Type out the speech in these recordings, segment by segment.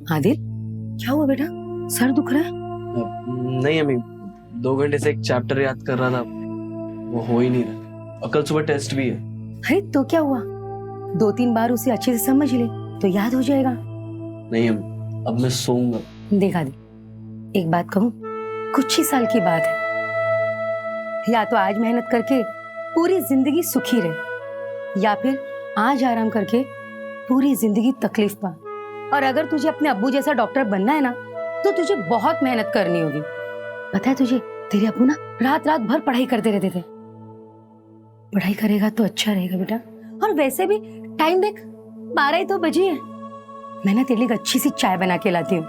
आदिल, क्या हुआ बेटा? सर दुख रहा है? नहीं अम्मी, 2 घंटे से एक चैप्टर याद कर रहा था, वो हो ही नहीं रहा। और कल सुबह टेस्ट भी है। अरे तो क्या हुआ? 2-3 बार उसे अच्छे से समझ ले तो याद हो जाएगा। नहीं अम्मी, अब मैं सोऊंगा। देख आदिल, एक बात कहूँ, कुछ ही साल की बात है। या तो आज मेहनत करके पूरी जिंदगी सुखी रहे, या फिर आज आराम करके पूरी जिंदगी तकलीफ पा। और अगर तुझे अपने अब्बू जैसा डॉक्टर बनना है ना, तो तुझे बहुत मेहनत करनी होगी। पता है तुझे, तेरे अब्बू ना रात रात भर पढ़ाई करते रहते थे। पढ़ाई करेगा तो अच्छा रहेगा बेटा। और वैसे भी टाइम देख, 12 ही तो बजी है। मैं ना तेरे लिए अच्छी सी चाय बना के लाती हूँ।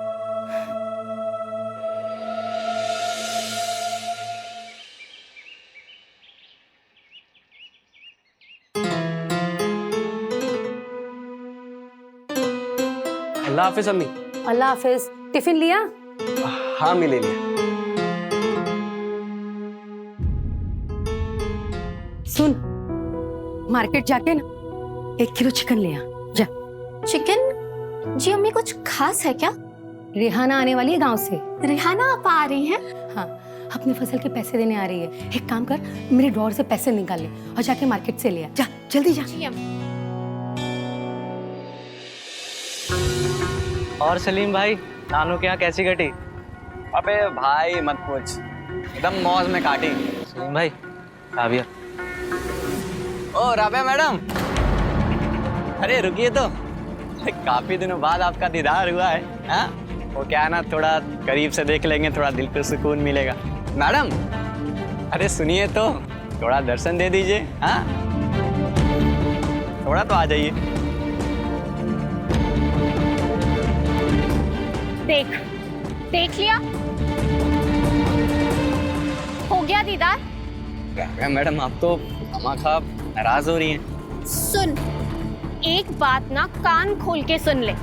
अल्लाह हाफिज अम्मी। अल्लाह हाफिज। टिफिन लिया? हाँ मैं ले लिया। सुन, मार्केट जाके ना 1 किलो चिकन ले आ जा। चिकन? जी अम्मी, कुछ खास है क्या? रेहाना आने वाली है गांव से। रेहाना आप आ रही हैं? हाँ, अपनी फसल के पैसे देने आ रही है। एक काम कर, मेरे ड्रॉर से पैसे निकाल ले और जाके मार्केट से ले आ। जा जल्दी जा। जी अम्मी। और सलीम भाई, नानू के यहाँ कैसी कटी? अबे भाई मत पूछ, एकदम मौज में काटी। सलीम भाई, राबिया। ओ राबिया मैडम, अरे रुकिए तो, काफी दिनों बाद आपका दीदार हुआ है। हाँ, वो क्या है ना, थोड़ा करीब से देख लेंगे, थोड़ा दिल पे सुकून मिलेगा। मैडम, अरे सुनिए तो, थोड़ा दर्शन दे दीजिए। हाँ, थोड़ा तो आ जाइए। देख लिया? हो गया दीदार? मैडम, आप तो खामखा नाराज हो रही हैं। सुन, एक बात ना कान खोल के सुन ले।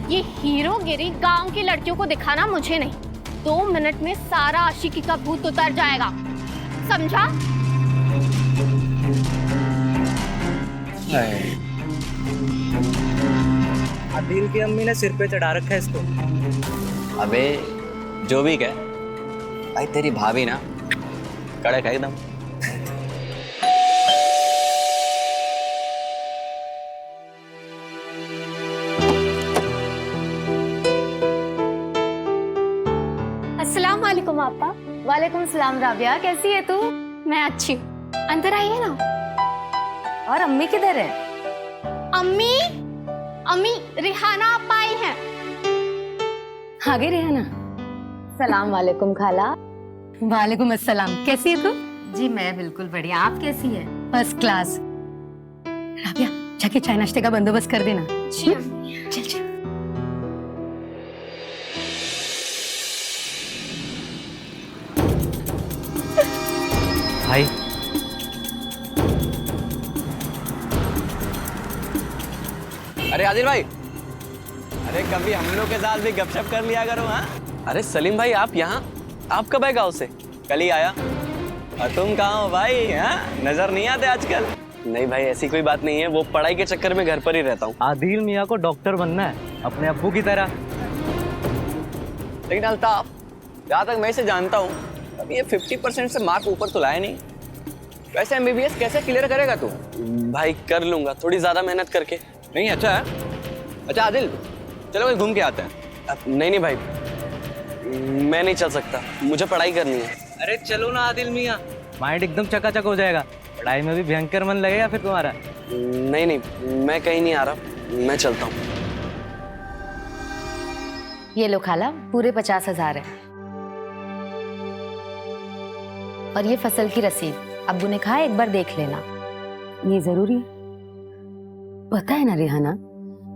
ये हीरोगिरी गांव की लड़कियों को दिखाना मुझे नहीं। 2 मिनट में सारा आशिकी का भूत उतर जाएगा, समझा? आदिल की अम्मी ने सिर पे चढ़ा रखा है इसको। अबे जो भी कह भाई, तेरी भाभी ना कड़क है एकदम। अस्सलाम वालेकुम आपा। वालेकुम सलाम राबिया, कैसी है तू? मैं अच्छी हूँ, अंदर आइए ना। और अम्मी किधर है? अम्मी रेहाना आप आई हैं। आ गई रेहाना। सलाम वालेकुम खाला। वालेकुम अस्सलाम। कैसी है तू? जी मैं बिल्कुल बढ़िया, आप कैसी है? First class. राबिया, जाके चाय नाश्ते का बंदोबस्त कर देना। जी अम्मी। चल चल। भाई, अरे आदिल भाई, अरे कभी हम लोग के साथ भी गपशप कर लिया करो। हाँ, अरे सलीम भाई, आप यहाँ? आप कब आए गाँव से? कल ही आया। और तुम कहाँ हो भाई? हाँ, नजर नहीं आते आजकल। नहीं भाई, ऐसी कोई बात नहीं है, वो पढ़ाई के चक्कर में घर पर ही रहता हूँ। आदिल मियाँ को डॉक्टर बनना है अपने अब्बू की तरह। लेकिन अल्ताफ, जहाँ तक मैं इसे जानता हूँ, अभी ये 50% से मार्क ऊपर तो लाया नहीं। वैसे MBBS कैसे क्लियर करेगा तू? भाई कर लूंगा, थोड़ी ज्यादा मेहनत करके। नहीं, अच्छा है। अच्छा आदिल, चलो कहीं घूम के आते हैं। नहीं भाई, मैं नहीं चल सकता, मुझे पढ़ाई करनी है। अरे चलो ना आदिल मियाँ, माइंड एकदम चकाचक हो जाएगा। पढ़ाई में भी भयंकर मन लगेगा फिर तुम्हारा। नहीं, मैं कहीं नहीं आ रहा, मैं चलता हूँ। ये लो खाला, पूरे 50,000 है। और ये फसल की रसीद, अब्बू ने कहा एक बार देख लेना। ये जरूरी है? पता है ना रेहाना,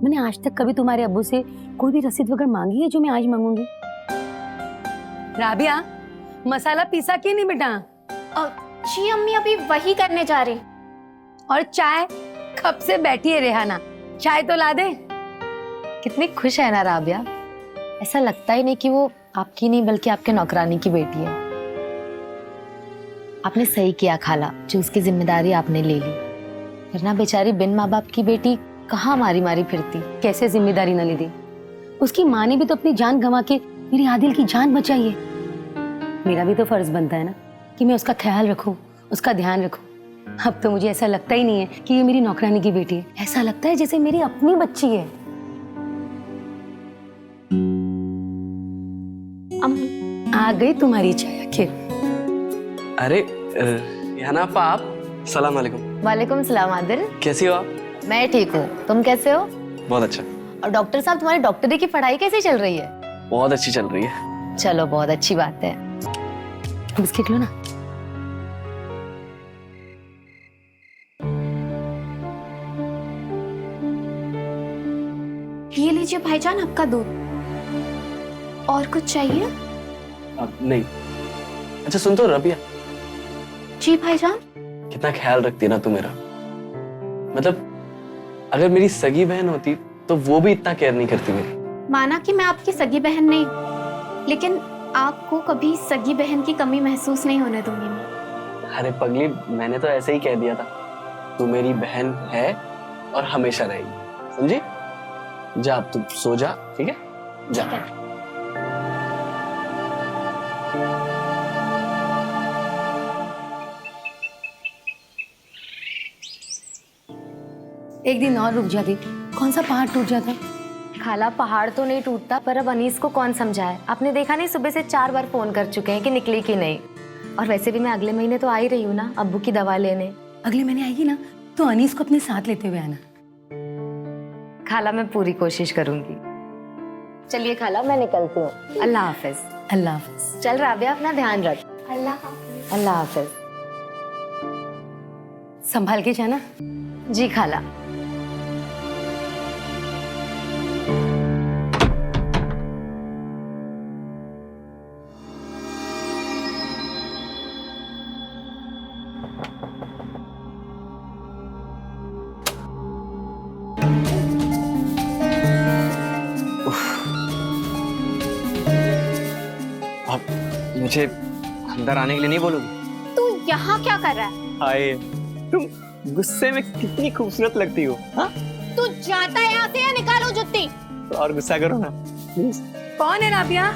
मैंने आज तक कभी तुम्हारे अब्बू से कोई भी रसीद वगैरह मांगी है जो मैं आज मांगूंगी? राबिया, मसाला पीसा कि नहीं बेटा? जी अम्मी, अभी वही करने जा रही। और चाय? कब से बैठी है रेहाना, चाय तो ला दे। कितनी खुश है ना राबिया, ऐसा लगता ही नहीं कि वो आपकी नहीं बल्कि आपके नौकरानी की बेटी है। आपने सही किया खाला, जो उसकी जिम्मेदारी आपने ले ली, वरना बेचारी बिन माँ बाप की बेटी कहाँ मारी मारी फिरती। कैसे जिम्मेदारी न ले दी? उसकी माँ ने भी तो अपनी जान गंवा के मेरी आदिल की जान बचाई है। मेरा भी तो फर्ज बनता है ना कि मैं उसका ख्याल रखूं, उसका ध्यान रखूं। अब तो मुझे ऐसा लगता ही नहीं है कि ये मेरी नौकरानी की बेटी है, ऐसा लगता है जैसे मेरी अपनी बच्ची है। आ गई तुम्हारी चाय आखिर। अरे याना आपा, आप सलाम वालेकुम। वालेकुम सलाम आदिल। कैसी हो आप? मैं ठीक हूँ, तुम कैसे हो? बहुत अच्छा। और डॉक्टर साहब, तुम्हारी डॉक्टरी की पढ़ाई कैसी चल रही है? बहुत अच्छी चल रही है। चलो, बहुत अच्छी बात है। बिस्किट लो ना। ये लीजिए भाईजान आपका दूध। और कुछ चाहिए? अब नहीं। अच्छा सुन तो रबिया, जी भाईजान। कितना ख्याल रखती है ना तू मेरा। मतलब अगर मेरी सगी बहन होती तो वो भी इतना केयर नहीं करती मेरी। माना कि मैं आपकी सगी बहन नहीं, लेकिन आपको कभी सगी बहन की कमी महसूस नहीं होने दूंगी मैं। अरे पगली, मैंने तो ऐसे ही कह दिया था, तू मेरी बहन है और हमेशा रहेगी, समझी? जा अब तू सो जा, ठीक है? जा। एक दिन और रुक जाती, कौन सा पहाड़ टूट जाता। खाला, पहाड़ तो नहीं टूटता, पर अब अनीस को कौन समझाए? आपने देखा नहीं, सुबह से 4 बार फोन कर चुके हैं कि निकली कि नहीं। और वैसे भी मैं अगले महीने तो आ ही रही हूँ ना अब्बू की दवा लेने। अगले महीने आएगी ना तो अनीस को अपने साथ लेते हुए आना। खाला, मैं पूरी कोशिश करूंगी। चलिए खाला, मैं निकलती हूँ। अल्लाह हाफिज। अल्लाह हाफिज। चल राबिया, अपना ध्यान रख। अल्लाह हाफिज। अल्लाह हाफिज। संभाल के जाना। जी खाला। अब मुझे अंदर आने के लिए नहीं बोलोगी? तू यहाँ क्या कर रहा है? हाय, तुम गुस्से में कितनी खूबसूरत लगती हो। हाँ, तू जाता है यहाँ से या निकालो जुत्ती? तो और गुस्सा करो ना प्लीज। कौन है राबिया?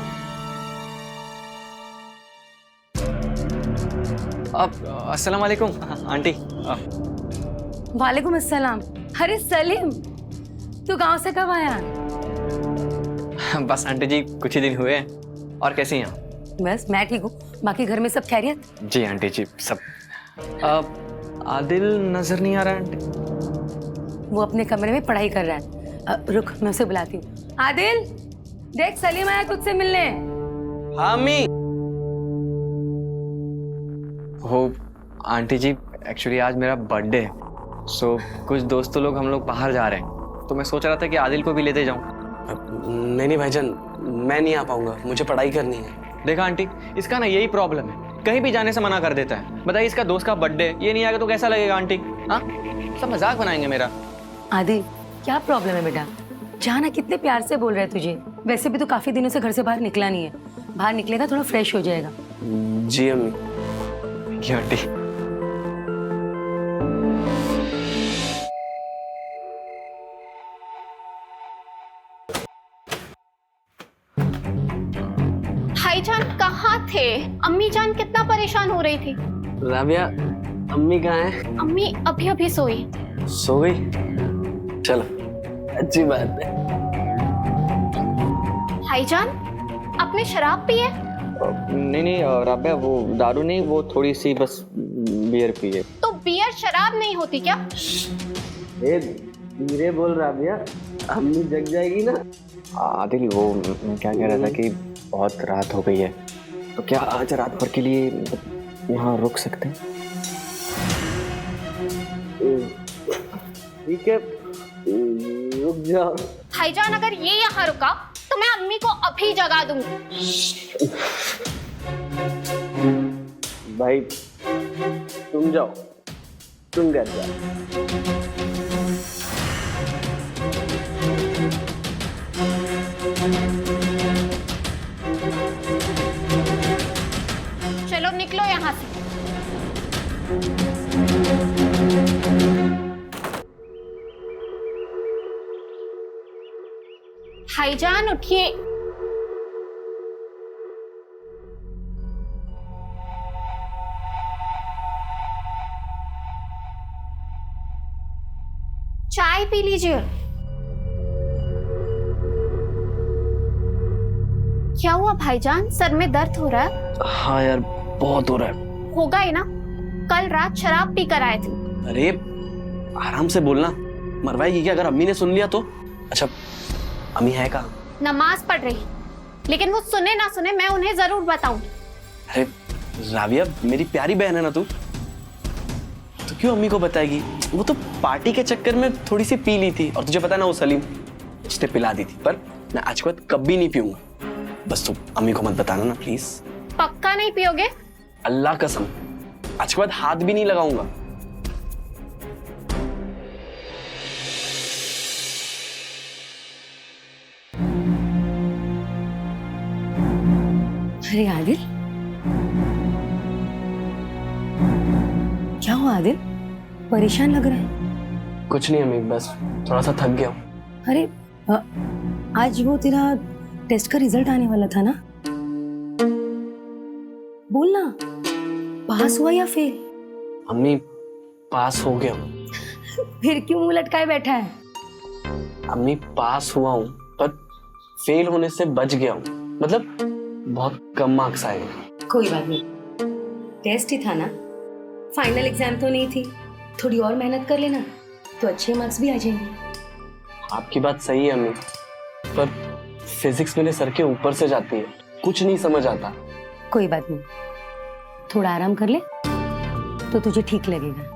अब अस्सलाम वालेकुम आंटी। वालेकुम अस्सलाम। अरे सलीम, तू गांव से कब आया? बस आंटी जी कुछ ही दिन हुए हैं। और कैसी हैं आप? बस मैं ठीक हूँ, बाकी घर में सब खैरियत? जी आंटी जी सब। आदिल नजर नहीं आ रहा है आंटी। वो अपने कमरे में पढ़ाई कर रहा है। रुक, मैं उसे बुलाती हूँ। आदिल, देख सलीम आया तुझसे मिलने। हाँ अम्मी। हो आंटी जी, एक्चुअली आज मेरा बर्थडे है, सो कुछ दोस्तों लोग हम लोग बाहर जा रहे हैं, तो मैं सोच रहा था कि आदिल को भी लेते जाऊं। नहीं भाईजान, मैं नहीं आ पाऊंगा, मुझे पढ़ाई करनी है। देखा आंटी, इसका ना यही प्रॉब्लम है, कहीं भी जाने से मना कर देता है। बताइए, इसका दोस्त का बर्थडे, ये नहीं आएगा तो कैसा लगेगा आंटी? हाँ, सब मजाक बनाएंगे मेरा। आदिल, क्या प्रॉब्लम है बेटा? जाना, कितने प्यार से बोल रहे हैं तुझे। वैसे भी तो काफी दिनों से घर से बाहर निकला नहीं है, बाहर निकलेगा थोड़ा फ्रेश हो जाएगा। जी अम्मी। Thank you aunty. भाईजान कहाँ थे? अम्मी जान कितना परेशान हो रही थी। राबिया, अम्मी कहाँ है? अम्मी अभी अभी सोई। सो गई? चलो, अच्छी बात है। भाईजान, आपने शराब पी है? नहीं राबिया, वो दारू नहीं, वो थोड़ी सी बस बियर पी है। तो बियर शराब नहीं होती क्या? धीरे बोल राबिया, अम्मी जग जाएगी ना। आदिल, वो मैं क्या कह रहा था कि बहुत रात हो गई है, तो क्या आज रात भर के लिए यहाँ रुक सकते हैं? ठीक है, रुक जाओ। भाईजान, अगर ये यहाँ रुका तो मैं अम्मी को अभी जगा दूंगी। भाई तुम जाओ, तुम घर जाओ। चलो निकलो यहाँ से। भाईजान उठिए। चाय पी लीजिए। क्या हुआ भाईजान, सर में दर्द हो रहा है? हाँ यार, बहुत हो रहा है। होगा ही ना, कल रात शराब पी कर आए थे। अरे आराम से बोलना, मरवाएगी क्या अगर अम्मी ने सुन लिया तो? अच्छा, अम्मी है कहाँ? नमाज पढ़ रही, लेकिन वो सुने ना सुने मैं उन्हें जरूर बताऊं। अरे राबिया, मेरी प्यारी बहन है ना तू, तो क्यों अम्मी को बताएगी? वो तो पार्टी के चक्कर में थोड़ी सी पी ली थी, और तुझे पता है ना वो सलीम, उसने पिला दी थी। पर मैं आज के बाद कभी नहीं पीऊंगा। बस तू अम्मी को मत बताना ना प्लीज। पक्का नहीं पियोगे? अल्लाह कसम, आज के बाद हाथ भी नहीं लगाऊंगा। अरे आदिल, क्या हुआ आदिल? परेशान लग रहा है। कुछ नहीं अम्मी, बस थोड़ा सा थक गया हूँ। अरे आज वो तेरा टेस्ट का रिजल्ट आने वाला था ना, बोलना पास हुआ या फेल? अम्मी पास हो गया हूँ। फिर क्यों मुंह लटकाए बैठा है? अम्मी पास हुआ हूँ, पर फेल होने से बच गया हूँ। मतलब बहुत कम मार्क्स आए हैं। कोई बात नहीं, टेस्ट ही था ना, फाइनल एग्जाम तो नहीं थी। थोड़ी और मेहनत कर लेना तो अच्छे मार्क्स भी आ जाएंगे। आपकी बात सही है अम्मी, पर फिजिक्स मेरे सर के ऊपर से जाती है, कुछ नहीं समझ आता। कोई बात नहीं, थोड़ा आराम कर ले तो तुझे ठीक लगेगा।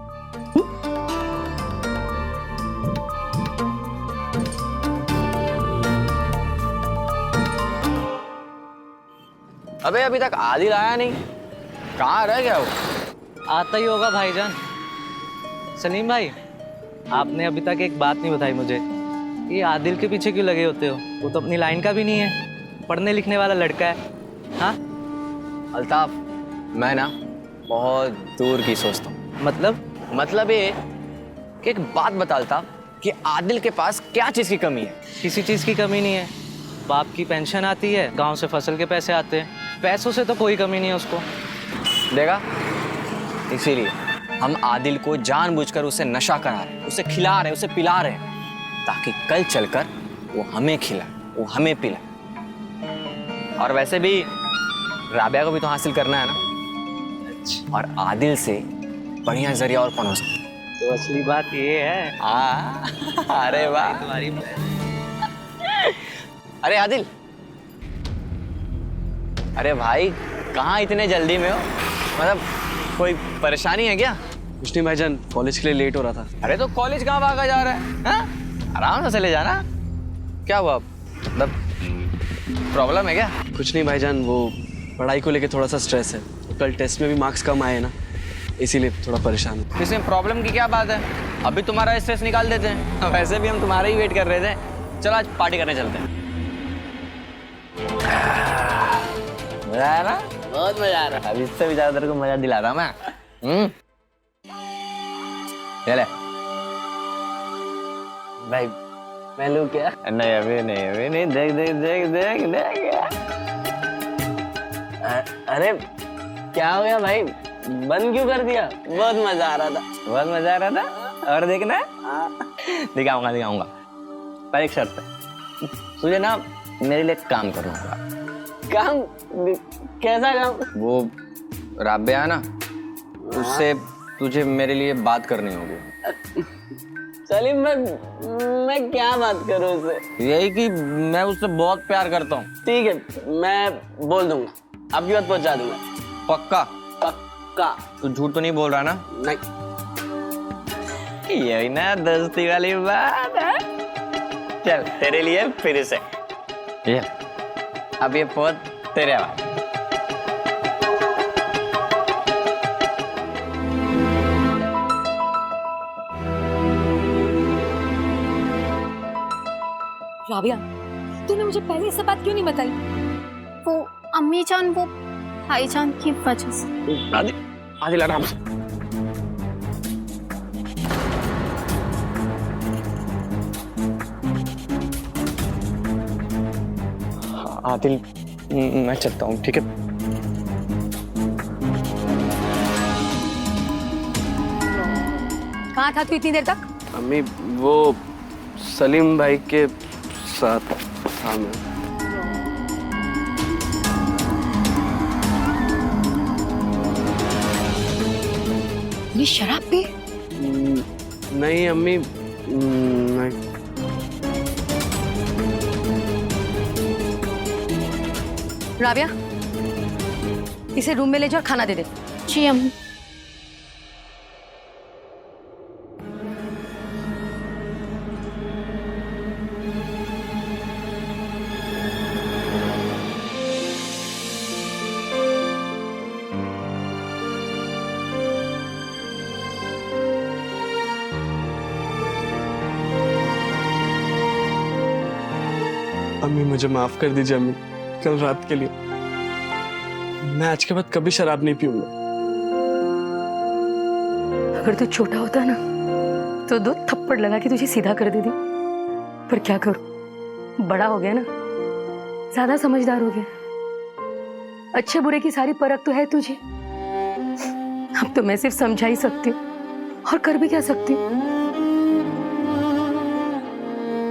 अबे अभी तक आदिल आया नहीं, कहाँ रह गया वो? आता ही होगा भाईजान। सलीम भाई, आपने अभी तक एक बात नहीं बताई मुझे, ये आदिल के पीछे क्यों लगे होते हो? वो तो अपनी लाइन का भी नहीं है, पढ़ने लिखने वाला लड़का है। हाँ अल्ताफ, मैं ना बहुत दूर की सोचता हूँ। मतलब ये कि एक बात बता अल्ताफ, कि आदिल के पास क्या चीज़ की कमी है? किसी चीज़ की कमी नहीं है। बाप की पेंशन आती है, गांव से फसल के पैसे आते हैं, पैसों से तो कोई कमी नहीं है उसको। देखा, इसीलिए हम आदिल को जानबूझकर उसे नशा करा रहे हैं, उसे खिला रहे हैं, उसे पिला रहे हैं, ताकि कल चलकर वो हमें खिलाए, वो हमें पिलाए। और वैसे भी राबिया को भी तो हासिल करना है ना। और आदिल से बढ़िया जरिया और कौन हो सकता है? तो असली बात ये है। अरे वाह। तुम्हारी अरे आदिल, अरे भाई कहाँ इतने जल्दी में हो? मतलब कोई परेशानी है क्या? कुछ नहीं भाईजान, कॉलेज के लिए लेट हो रहा था। अरे तो कॉलेज कहाँ भागा जा रहा है? हाँ? आराम से चले जाना। क्या हुआ, मतलब प्रॉब्लम है क्या? कुछ नहीं भाईजान, वो पढ़ाई को लेके थोड़ा सा स्ट्रेस है। कल टेस्ट में भी मार्क्स कम आए ना, इसीलिए थोड़ा परेशान हूँ। इसमें प्रॉब्लम की क्या बात है? अभी तुम्हारा स्ट्रेस निकाल देते हैं। वैसे भी हम तुम्हारा ही वेट कर रहे थे। चलो आज पार्टी करने चलते हैं। मजा आया ना? बहुत मजा आ रहा है। अब इससे भी ज्यादा तेरे को मजा दिला रहा मैं। चले भाई मैं लूँ क्या? नहीं अभी नहीं। देख देख देख देख देख। अरे क्या हो गया भाई, बंद क्यों कर दिया? बहुत मजा आ रहा था। बहुत मजा आ रहा था। और देखना है? दिखाऊंगा। पर एक शर्त है, तुझे ना मेरे लिए काम करना होगा। काम? कैसा काम? वो राबिया ना, उससे तुझे मेरे लिए बात करनी होगी। सलीम, मैं क्या बात करूं उससे? यही कि मैं उससे बहुत प्यार करता हूँ। ठीक है, मैं बोल दूंगा, आपकी बात पहुंचा दूंगा। पक्का? पक्का। तू झूठ तो नहीं बोल रहा ना? नहीं। यही ना दोस्ती वाली बात है। चल तेरे लिए फिर से ये, अब ये फोन तेरे हवाले। राबिया, तूने मुझे पहले ये सब बात क्यों नहीं बताई? वो अम्मी जान, वो भाईजान की वजह से। आदिल आराम से। आदिल, मैं चलता हूँ, ठीक है? कहाँ था तू इतनी देर तक? अम्मी वो सलीम भाई के साथ था मैं। ये शराब पी? नहीं अम्मी, नहीं। राबिया, इसे रूम में ले जाओ और खाना दे दे। जी अम्मी। अम्मी मुझे माफ कर दीजिए अम्मी, कल रात के लिए। मैं आज के बाद कभी शराब नहीं पीऊंगा। अगर तू छोटा होता ना तो 2 थप्पड़ लगा के तुझे सीधा कर देती, पर क्या करूं, बड़ा हो गया ना, ज्यादा समझदार हो गया। अच्छे बुरे की सारी परख तो है तुझे। अब तो मैं सिर्फ समझा ही सकती हूँ और कर भी क्या सकती हूँ।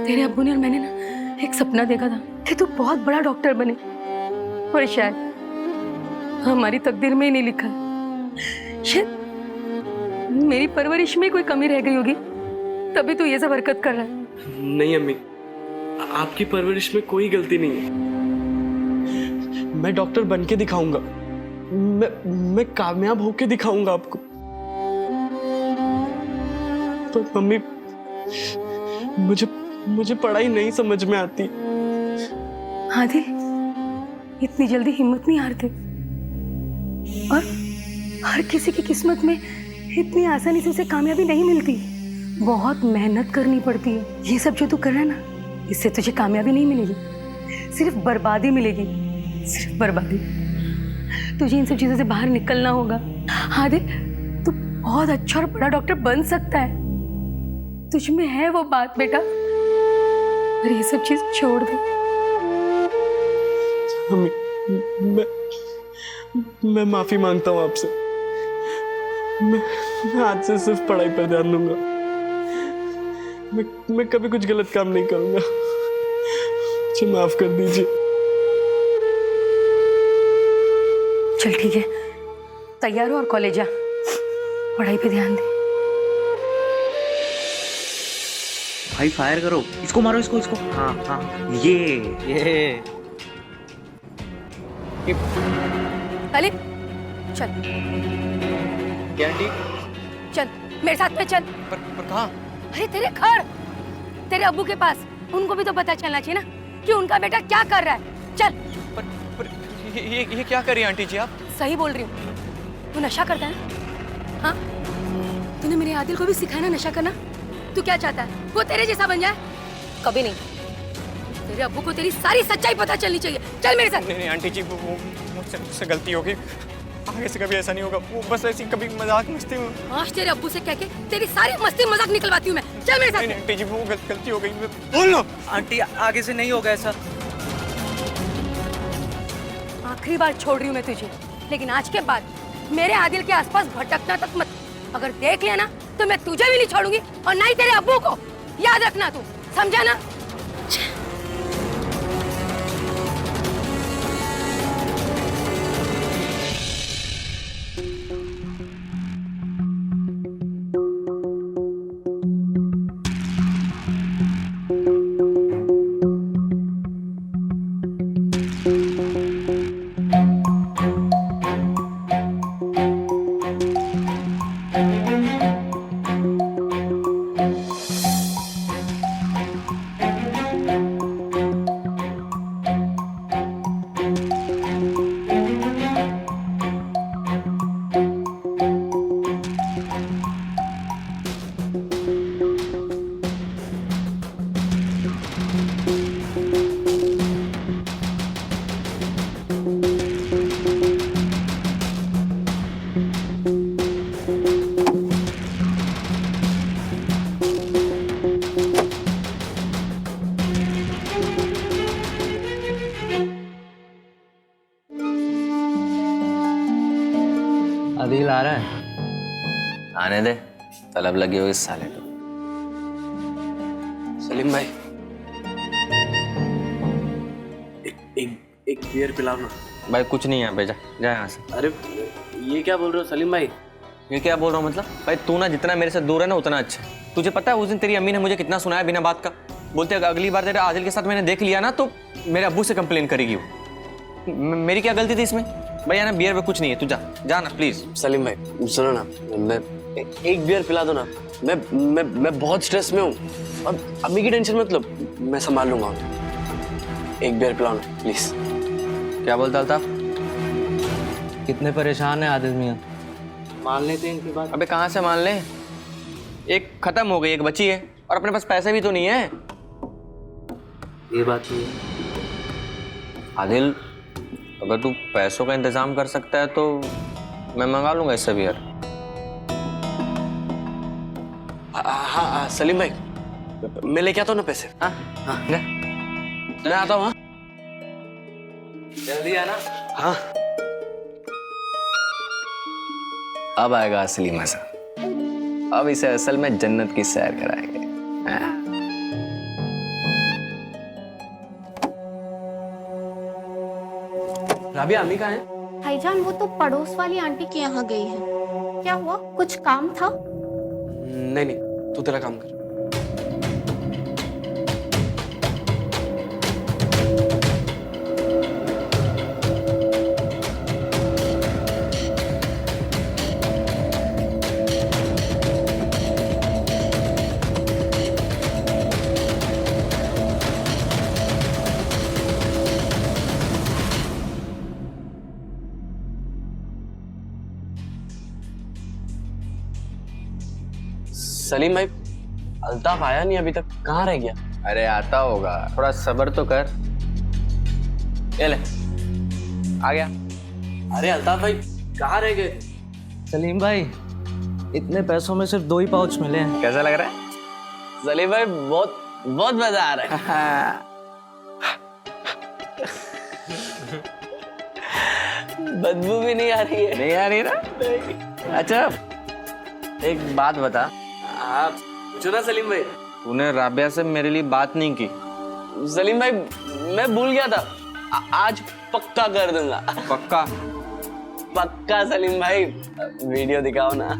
तेरे अब्बू ने और मैंने ना एक सपना देखा था कि तू बहुत बड़ा डॉक्टर बने, और शायद हमारी तकदीर में ही नहीं लिखा है। शायद मेरी परवरिश में कोई कमी रह गई होगी, तभी तू ये सब हरकत कर रहा है। नहीं अम्मी, आपकी परवरिश में कोई गलती नहीं है। मैं डॉक्टर बन के दिखाऊंगा, मैं कामयाब होके दिखाऊंगा आपको। पर मम्मी, मुझे पढ़ाई नहीं समझ में आती। आदिल, इतनी जल्दी हिम्मत नहीं हारते, और हर किसी की किस्मत में इतनी आसानी से उसे कामयाबी नहीं मिलती। बहुत मेहनत करनी पड़ती है। ये सब जो तू कर रहा है ना, इससे तुझे कामयाबी नहीं मिलेगी, सिर्फ बर्बादी मिलेगी, सिर्फ बर्बादी। तुझे इन सब चीजों से बाहर निकलना होगा। आदिल, तू बहुत अच्छा और बड़ा डॉक्टर बन सकता है। तुझ में है वो बात बेटा, और ये सब चीज छोड़ दे। मैं माफी मांगता हूँ आपसे। मैं आज से सिर्फ पढ़ाई पर ध्यान दूंगा। मैं कभी कुछ गलत काम नहीं करूंगा। मुझे माफ कर दीजिए। चल ठीक है, तैयार हो और कॉलेज जा, पढ़ाई पे ध्यान दे। भाई फायर करो, इसको मारो, इसको। हाँ हाँ, ये सलीम, चल क्या ठीक? चल मेरे साथ में चल। पर कहाँ? अरे तेरे घर, तेरे अब्बू के पास। उनको भी तो पता चलना चाहिए ना कि उनका बेटा क्या कर रहा है। चल। पर ये क्या कर रही हैं आंटी जी आप? सही बोल रही हूँ। तू नशा करता है ना? हाँ, तूने मेरे आदिल को भी सिखाया ना नशा करना। तू क्या चाहता है, वो तेरे जैसा बन जाए? कभी नहीं। तेरे अब्बू को तेरी सारी सच्चाई पता चलनी चाहिए। चल मेरे साथ। नहीं आंटी जी, वो मुझसे गलती हो गई। आगे से कभी ऐसा नहीं होगा। वो बस ऐसी कभी मजाक मस्ती में। आज तेरे अब्बू से कह के तेरी सारी मस्ती मजाक निकलवाती हूँ मैं। चल मेरे साथ। नहीं आंटी जी, वो गलती हो गई। बोल लो आंटी, आगे से नहीं होगा ऐसा। आखिरी बार छोड़ रही हूँ मैं तुझे, लेकिन आज के बाद मेरे आदिल के आसपास भटकना तक मत। अगर देख लिया ना तो मैं तुझे भी नहीं छोड़ूंगी, और ना ही तेरे अब्बू को। याद रखना, तू समझा ना? आदिल आ रहा है। आने दे, तलब लगी होगी इस साले को। सलीम भाई, एक बियर पिलाओ ना। भाई कुछ नहीं है, भेजा जा यहाँ से। अरे ये क्या बोल रहे हो सलीम भाई? ये क्या बोल रहा हूँ मतलब? भाई तू ना जितना मेरे से दूर है ना उतना अच्छा है। तुझे पता है उस दिन तेरी अम्मी ने मुझे कितना सुनाया बिना बात का? बोलते अगली बार तेरे आदिल के साथ मैंने देख लिया ना तो मेरे अब्बू से कंप्लेन करेगी वो। मेरी क्या गलती थी इसमें? भैया ना बियर में कुछ नहीं है, तू जा ना प्लीज। सलीम भाई सुनो ना, मैं एक बियर पिला दो ना। मैं बहुत स्ट्रेस में हूँ और अम्मी की टेंशन मत लो, मैं संभाल लूंगा। एक बियर पिलाओ ना प्लीज। क्या बोलता अल्ताफ? कितने परेशान है आदिल मियाँ। मान लेते हैं इनकी बात। अबे कहाँ से मान ले? एक खत्म हो गई, एक बची है और अपने पास पैसे भी तो नहीं है। ये बात नहीं है। आदिल, अगर तू पैसों का इंतजाम कर सकता है तो मैं मंगा लूंगा इससे बियर। हाँ सलीम भाई, मैं लेके आता हूँ ना पैसे। हाँ हाँ जा। मैं आता हूँ। हाँ जल्दी आना। हाँ अब आएगा असली मजा। अब इसे असल में जन्नत की सैर कराएंगे। हाँ। राबिया अम्मी कहाँ है? भाईजान वो तो पड़ोस वाली आंटी के यहाँ गई है। क्या हुआ, कुछ काम था? नहीं, तू तेरा काम कर। सलीम भाई, अल्ताफ आया नहीं अभी तक, कहाँ रह गया? अरे आता होगा, थोड़ा सब्र तो कर। ये ले, आ गया। अरे अल्ताफ भाई कहाँ रह गए? सलीम भाई, इतने पैसों में सिर्फ 2 ही पाउच मिले हैं। कैसा लग रहा है? सलीम भाई बहुत मजा आ रहा है। बदबू भी नहीं आ रही है। नहीं आ रही ना? अच्छा एक बात बता, आप पूछो ना सलीम भाई। तूने राबिया से मेरे लिए बात नहीं की? सलीम भाई मैं भूल गया था, आज पक्का कर दूंगा। पक्का? पक्का सलीम भाई, वीडियो दिखाओ ना।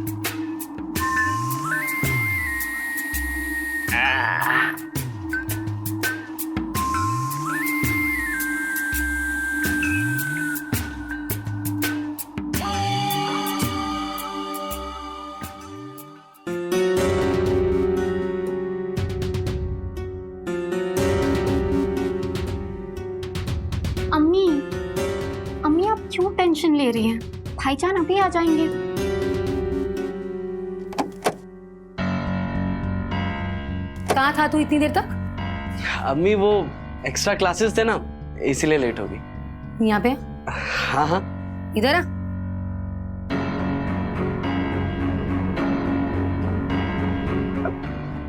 अम्मी आप क्यों टेंशन ले रही हैं? भाईजान अभी आ जाएंगे। कहाँ था तू इतनी देर तक? अम्मी वो एक्स्ट्रा क्लासेस थे ना, इसीलिए लेट हो गई। यहाँ पे हाँ इधर आ।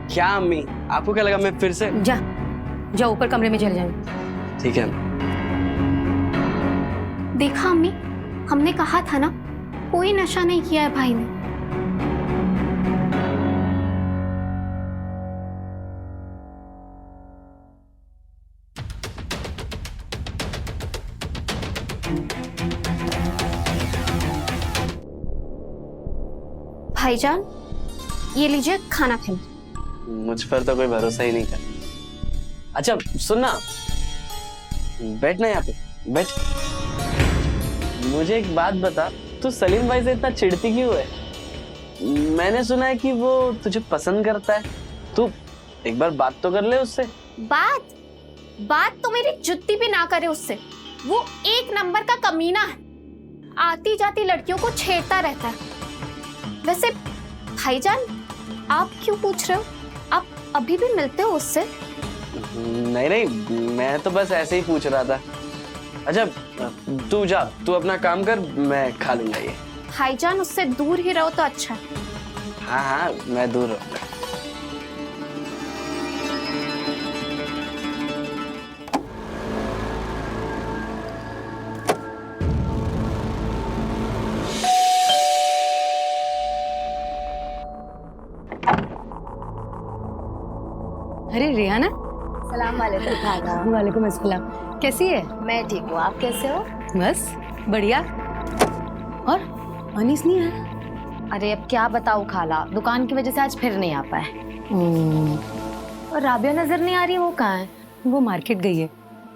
क्या अम्मी, आपको क्या लगा मैं फिर से? जा ऊपर कमरे में चले जाएंगे। ठीक है। देखा अम्मी, हमने कहा था ना, कोई नशा नहीं किया है भाई ने। भाईजान ये लीजिए खाना खाइए। मुझ पर तो कोई भरोसा ही नहीं कर। अच्छा सुनना, बैठ ना यहाँ पे, बैठ। मुझे एक बात बता, तू सलीम भाई से इतना चिढ़ती क्यों है? मैंने सुना है कि वो तुझे पसंद करता है। तू एक बार बात तो कर ले उससे। बात तो मेरी जुत्ती भी ना करे उससे। वो एक नंबर का कमीना है, आती जाती लड़कियों को छेड़ता रहता है। वैसे भाईजान आप क्यों पूछ रहे हो? आप अभी भी मिलते हो उससे? नहीं, मैं तो बस ऐसे ही पूछ रहा था। अच्छा तू जा, तू अपना काम कर, मैं खा लूंगा ये। भाईजान उससे दूर ही रहो तो अच्छा है। हाँ मैं दूर रहूंगा। अरे रेहाना। सलाम वालेकुम खाला। वालेकुम अस्सलाम। कैसी है? मैं ठीक हूँ, आप कैसे हो? बस बढ़िया। और अनीस नहीं आया? अरे अब क्या बताऊँ खाला, दुकान की वजह से आज फिर नहीं आ पाए। और राबिया नजर नहीं आ रही, वो कहाँ है? वो मार्केट गई है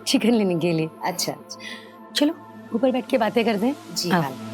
चिकन लेने के लिए। अच्छा चलो ऊपर बैठ के बातें करते हैं। जी आओ। खाला।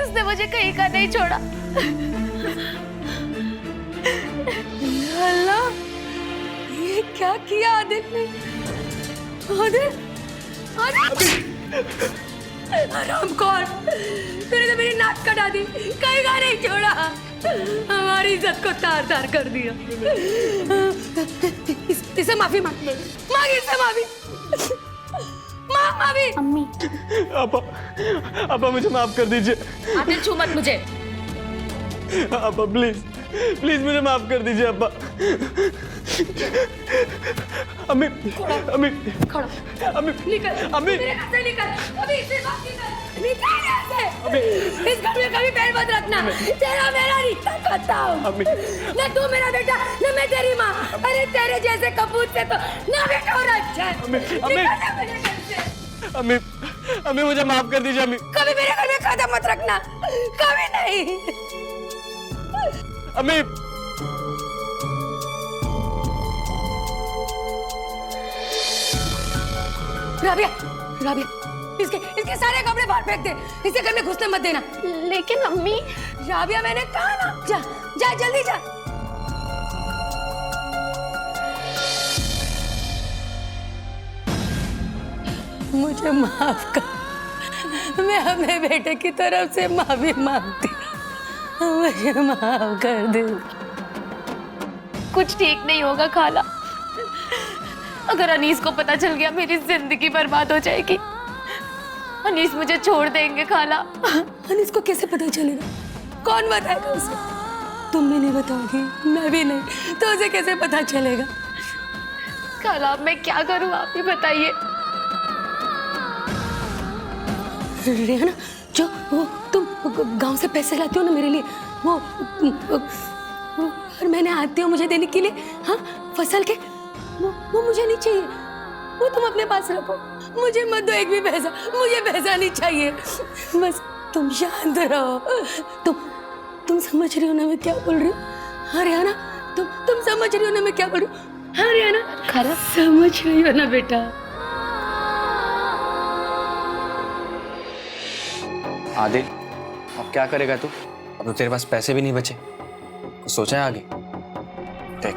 उसने मुझे कहीं का नहीं छोड़ा। अल्लाह, ये क्या किया आदिल ने? आदिल, हरामखोर, तूने तो मेरी नाक कटा दी, कहीं का नहीं छोड़ा, हमारी इज्जत को तार तार कर दिया। इसे माफी मांग, मांग इससे माफी, मांग माफी। अम्मी, आपा मुझे माफ कर दीजिए। आदिल छू मत मुझे। आपा प्लीज प्लीज मुझे माफ कर दीजिए आपा। अम्मी अम्मी खड़ा अम्मी निकल, अम्मी मेरे घर से निकल, अभी इसे बात निकल, निकल यहाँ से। इस घर में कभी पैर मत रखना, तेरा मेरा रिश्ता खत्म। अम्मी न तू मेरा बेटा, न मैं तेरी माँ। अरे तेरे जैसे कपूत से तो ना बेटा हो अच्छा है। अम्मी अम्मी निकल जा मेरे घर से। अम्मी अम्मी मुझे माफ कर दीजिए अम्मी। कभी मेरे घर में कदम मत रखना, कभी नहीं। अम्मी राबिया, राबिया, इसके सारे कपड़े बाहर फेंक दे, इसे घर में घुसने मत देना। लेकिन अम्मी, राबिया मैंने कहा ना, जा जा जल्दी जा। मुझे माफ कर, मैं अपने बेटे की तरफ से माफी मांगती, मुझे माफ कर दे। कुछ ठीक नहीं होगा खाला। अगर अनीस को पता चल गया मेरी जिंदगी बर्बाद हो जाएगी। अनीस मुझे छोड़ देंगे खाला। अनीस को कैसे पता चलेगा? कौन बताएगा उसे? तुम भी नहीं बताओगी, मैं भी नहीं, तो उसे कैसे पता चलेगा? खाला अब मैं क्या करूं, आप ही बताइए। रेहाना, जो वो तुम गांव से पैसे लाती हो ना मेरे लिए, वो हर महीने आती हो मुझे देने के लिए, हाँ फसल के, वो मुझे नहीं चाहिए, वो तुम अपने पास रखो, मुझे मत दो एक भी पैसा, मुझे पैसा नहीं चाहिए। बस तुम शांत रहो। तुम समझ रही हो ना मैं क्या बोल रही हूँ? हाँ रेहाना, तुम समझ रही हो ना मैं क्या बोल रही हूँ? हाँ रेहाना, खरा समझ रही हो ना बेटा? आदिल, अब क्या करेगा तू? अब तो तेरे पास पैसे भी नहीं बचे, तो सोचा है आगे? देख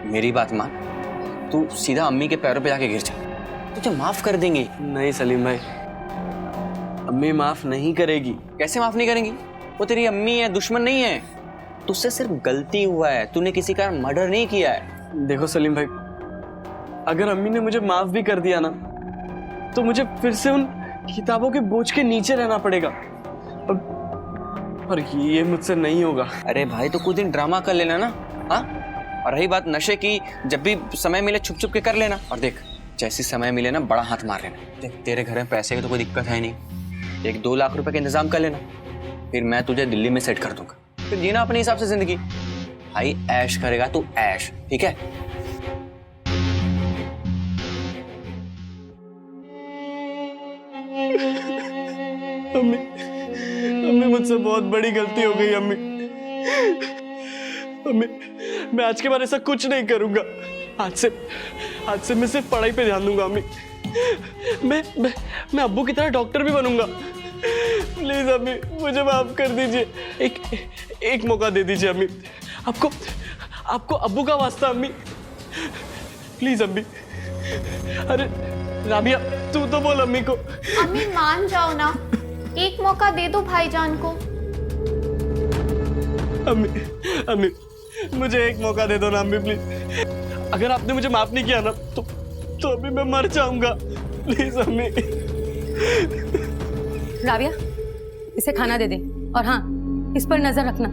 मेरी बात मान, तू सीधा अम्मी के पैरों पे जाके गिर जा, तुझे माफ कर देंगे। नहीं सलीम भाई, अम्मी माफ नहीं करेगी। कैसे माफ नहीं करेंगी? वो तेरी अम्मी है, दुश्मन नहीं है। तुझसे सिर्फ गलती हुआ है, तूने किसी का मर्डर नहीं किया है। देखो सलीम भाई, अगर अम्मी ने मुझे माफ भी कर दिया ना, तो मुझे फिर से उन किताबों के बोझ के नीचे रहना पड़ेगा, और ये मुझसे नहीं होगा। अरे भाई तो कुछ दिन ड्रामा कर लेना ना, हाँ? और रही बात नशे की, जब भी समय मिले छुप छुप के कर लेना। और देख जैसी समय मिले ना बड़ा हाथ मार लेना। देख तेरे घर में पैसे की तो कोई दिक्कत है नहीं, 1-2 लाख रुपए का इंतजाम कर लेना, फिर मैं तुझे दिल्ली में सेट कर दूंगा, फिर जीना अपने हिसाब से जिंदगी। भाई ऐश करेगा तू, ऐश, ठीक है? अम्मी, अम्मी मुझसे बहुत बड़ी गलती हो गई अम्मी। अम्मी, मैं आज के बाद ऐसा कुछ नहीं करूंगा। आज से मैं सिर्फ पढ़ाई पे ध्यान दूंगा अम्मी। मैं अब्बू की तरह डॉक्टर भी बनूंगा। प्लीज अम्मी, मुझे माफ कर दीजिए। एक मौका दे दीजिए अम्मी। आपको अब्बू का वास्ता अम्मी, प्लीज अम्मी। अरे राबिया, तू तो बोल अम्मी को। अम्मी मान जाओ ना, एक मौका दे दो भाईजान को। अम्मी, मुझे एक मौका दे दो ना अम्मी, प्लीज। अगर आपने मुझे माफ नहीं किया ना तो अभी मैं मर जाऊंगा। प्लीज अम्मी। राबिया, इसे खाना दे दे और हाँ, इस पर नजर रखना।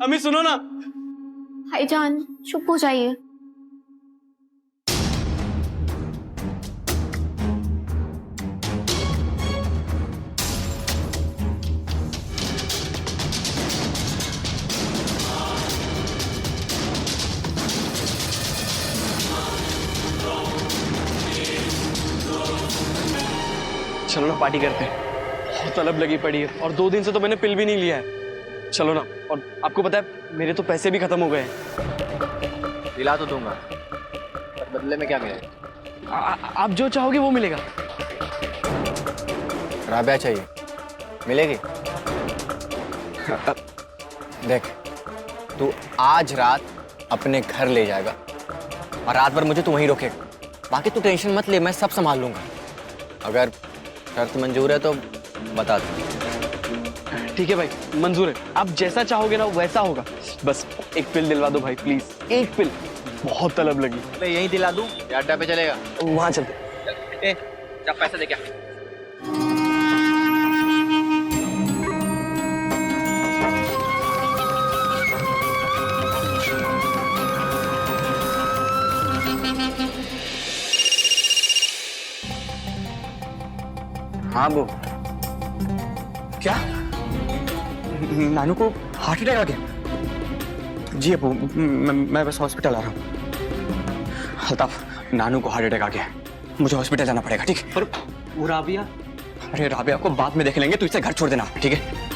अम्मी सुनो ना। भाईजान चुप हो जाइए। चलो ना पार्टी करते हैं, बहुत तलब लगी पड़ी है और 2 दिन से तो मैंने पिल भी नहीं लिया है। चलो ना। और आपको पता है मेरे तो पैसे भी खत्म हो गए हैं। दिला तो दूंगा, पर बदले में क्या मिलेगा? आप जो चाहोगे वो मिलेगा। राबिया चाहिए, मिलेगी? देख, तू आज रात अपने घर ले जाएगा और रात भर मुझे तू वहीं रोकेगा। बाकी तू टेंशन मत ले, मैं सब संभाल लूंगा। अगर शर्त मंजूर है तो बता दो। ठीक है भाई, मंजूर है। आप जैसा चाहोगे ना वैसा होगा। बस एक पिल दिलवा दो भाई, प्लीज। एक पिल, बहुत तलब लगी। मैं यहीं दिला दूं या अड्डा पे चलेगा? वहां चलते। जब पैसा दे क्या? हाँ वो क्या? नानू को हार्ट अटैक आ गया? जी अबू, मैं बस हॉस्पिटल आ रहा हूँ। अल्ताफ, नानू को हार्ट अटैक आ गया, मुझे हॉस्पिटल जाना पड़ेगा। ठीक है? पर वो राबिया? अरे राबिया को बाद में देख लेंगे, तू इसे घर छोड़ देना। ठीक है?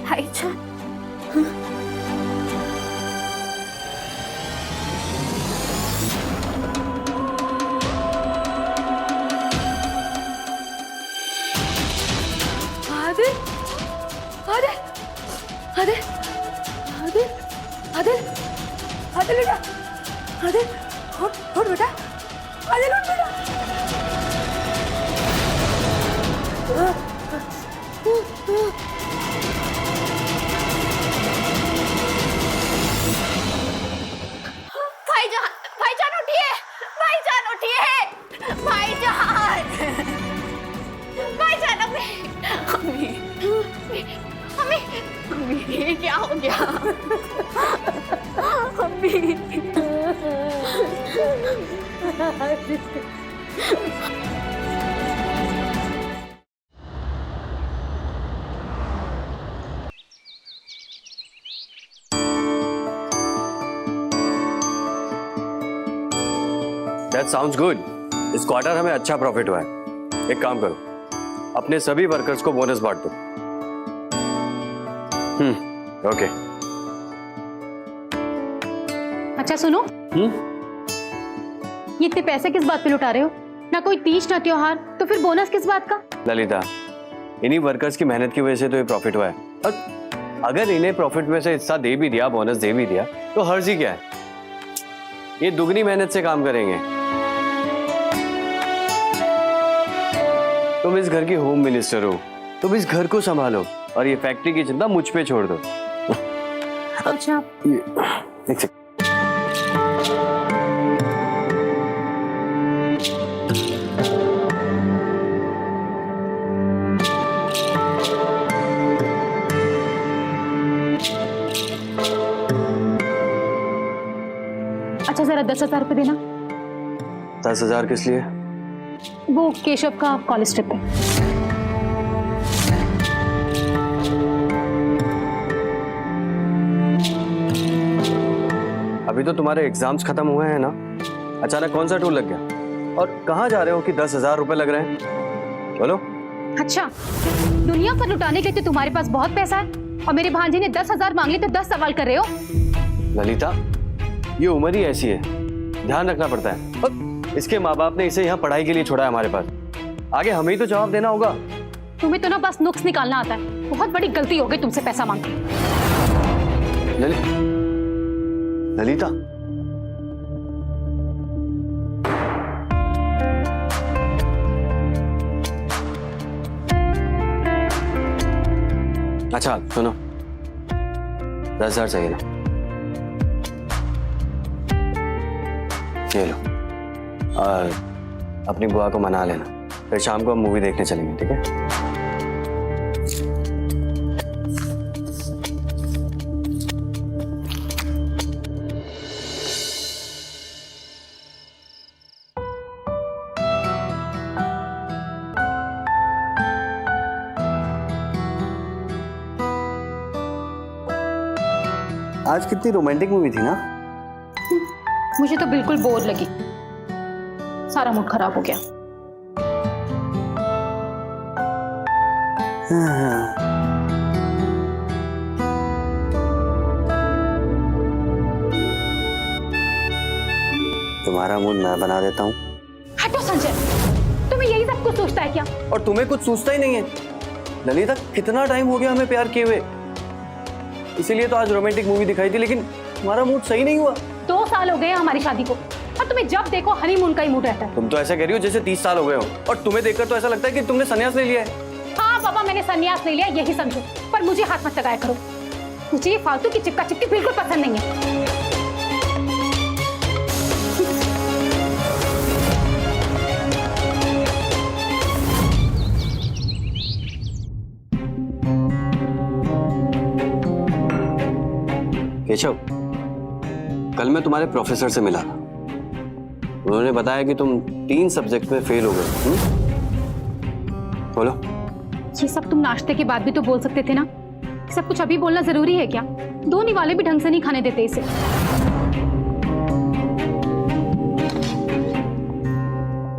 भाईजान आदिल, आदिल, आदिल, आदिल, आदिल, आदिल बेटा, आदिल, उठ बेटा, आदिल उठ बेटा। भाईजान, भाईजान उठिए, भाईजान उठिए, भाईजान, भाईजान अम्मी, अम्मी, That sounds good. इस क्वार्टर हमें अच्छा प्रॉफिट हुआ है। एक काम करो, अपने सभी वर्कर्स को बोनस बांट दो। ओके। अच्छा सुनो, ये इतने पैसे किस बात पे लुटा रहे हो? ना कोई तीज ना त्योहार, तो फिर बोनस किस बात का? ललिता, इन्हीं वर्कर्स की मेहनत की वजह से तो ये प्रॉफिट हुआ है। और अगर इन्हें प्रॉफिट में से हिस्सा दे भी दिया, बोनस दे भी दिया, तो हर्ज ही क्या है? ये दुगनी मेहनत से काम करेंगे। तुम इस घर की होम मिनिस्टर हो, तुम इस घर को संभालो और ये फैक्ट्री की चिंता मुझ पे छोड़ दो। अच्छा, एक सेकंड। अच्छा जरा 10,000 रुपये देना। 10,000 किस लिए? वो केशव का कॉलेज ट्रिप है। अभी तो तुम्हारे एग्जाम्स खत्म हुए हैं ना, अचानक कौन सा टूर लग गया? और कहाँ जा रहे हो कि 10,000 रुपए लग रहे हैं? बोलो। अच्छा, दुनिया पर लुटाने के लिए तो तुम्हारे पास बहुत पैसा है, और मेरे भांजे ने 10,000 मांग ली तो 10 सवाल कर रहे हो। ललिता, ये उम्र ही ऐसी है, ध्यान रखना पड़ता है। और इसके माँ बाप ने इसे यहाँ पढ़ाई के लिए छोड़ा है हमारे पास, आगे हमें ही तो जवाब देना होगा। तुम्हें तो ना बस नुक्स निकालना आता है। बहुत बड़ी गलती हो गई तुमसे पैसा मांग के। ललिता, अच्छा सुनो, 10,000 चाहिए ना? ये लो, और अपनी बुआ को मना लेना, फिर शाम को हम मूवी देखने चलेंगे, ठीक है? आज कितनी रोमांटिक मूवी थी ना? मुझे तो बिल्कुल बोर लगी, सारा मूड खराब हो गया। तुम्हारा मूड मैं बना देता हूँ। हटो संजय, तुम्हें यही सब कुछ सोचता है क्या? और तुम्हें कुछ सोचता ही नहीं है। ललिता, कितना टाइम हो गया हमें प्यार किए हुए, इसीलिए तो आज रोमांटिक मूवी दिखाई थी, लेकिन तुम्हारा मूड सही नहीं हुआ। 2 साल हो गए हमारी शादी को, और तुम्हें जब देखो हनीमून का ही मूड रहता है। तुम तो ऐसा कह रही हो जैसे 30 साल हो गए हो, और तुम्हें देखकर तो ऐसा लगता है कि तुमने संन्यास ले लिया है। हाँ बाबा, मैंने संन्यास ले लिया, यही समझो, पर मुझे हाथ मत लगाया करो। मुझे ये फालतू की चिपका चिपकी बिल्कुल पसंद नहीं है। केशव, कल मैं तुम्हारे प्रोफेसर से मिला था, उन्होंने बताया कि तुम 3 सब्जेक्ट में फेल हो गए। बोलो। ये सब तुम नाश्ते के बाद भी तो बोल सकते थे ना, सब कुछ अभी बोलना जरूरी है क्या? 2 निवाले भी ढंग से नहीं खाने देते इसे।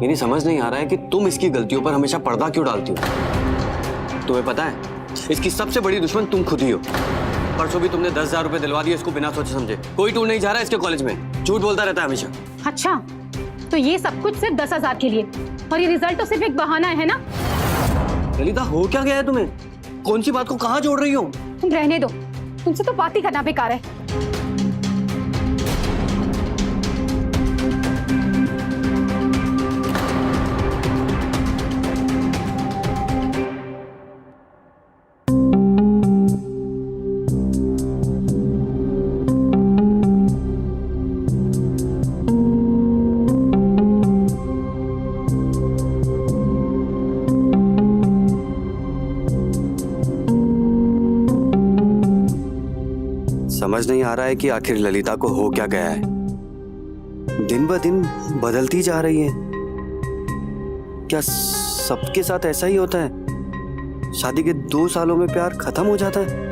मेरी समझ नहीं आ रहा है कि तुम इसकी गलतियों पर हमेशा पर्दा क्यों डालती हो। तुम्हें पता है, इसकी सबसे बड़ी दुश्मन तुम खुद ही हो। परसों भी तुमने 10,000 रुपए दिलवा दिए इसको बिना सोचे समझे। कोई टूर नहीं जा रहा है इसके कॉलेज में, झूठ बोलता रहता है हमेशा। अच्छा, तो ये सब कुछ सिर्फ 10,000 के लिए, और ये रिजल्ट तो सिर्फ एक बहाना है ना? ललिता, हो क्या गया है तुम्हें? कौन सी बात को कहाँ जोड़ रही हो? तुम रहने दो, तुमसे तो बात ही करना बेकार है। समझ नहीं आ रहा है कि आखिर ललिता को हो क्या गया है। दिन ब दिन बदलती जा रही है। क्या सबके साथ ऐसा ही होता है? शादी के 2 सालों में प्यार खत्म हो जाता है?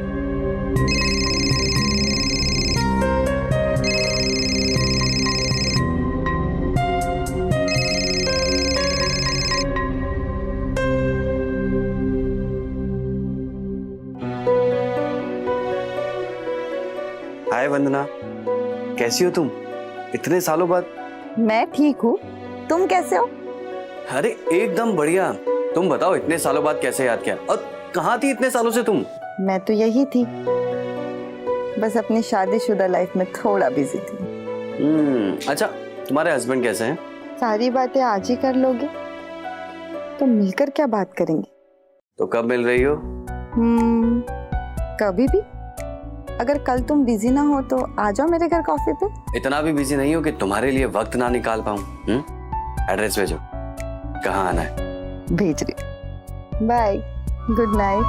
हाय वंदना, कैसी हो तुम? इतने सालों बाद। मैं ठीक हूँ, तुम कैसे हो? अरे एकदम बढ़िया। तुम बताओ, इतने सालों बाद कैसे याद किया? और कहाँ थी इतने सालों से तुम? मैं तो यही थी, बस अपनी शादीशुदा लाइफ में थोड़ा बिजी थी। अच्छा, तुम्हारे हस्बैंड कैसे हैं? सारी बातें आज ही कर लोगे तो मिलकर क्या बात करेंगे? तो कब मिल रही हो? कभी भी। अगर कल तुम बिजी ना हो तो आ जाओ मेरे घर कॉफी पे। इतना भी बिजी नहीं हो कि तुम्हारे लिए वक्त ना निकाल पाऊं। एड्रेस भेजो, कहाँ आना है? भेज रही। Bye, good night.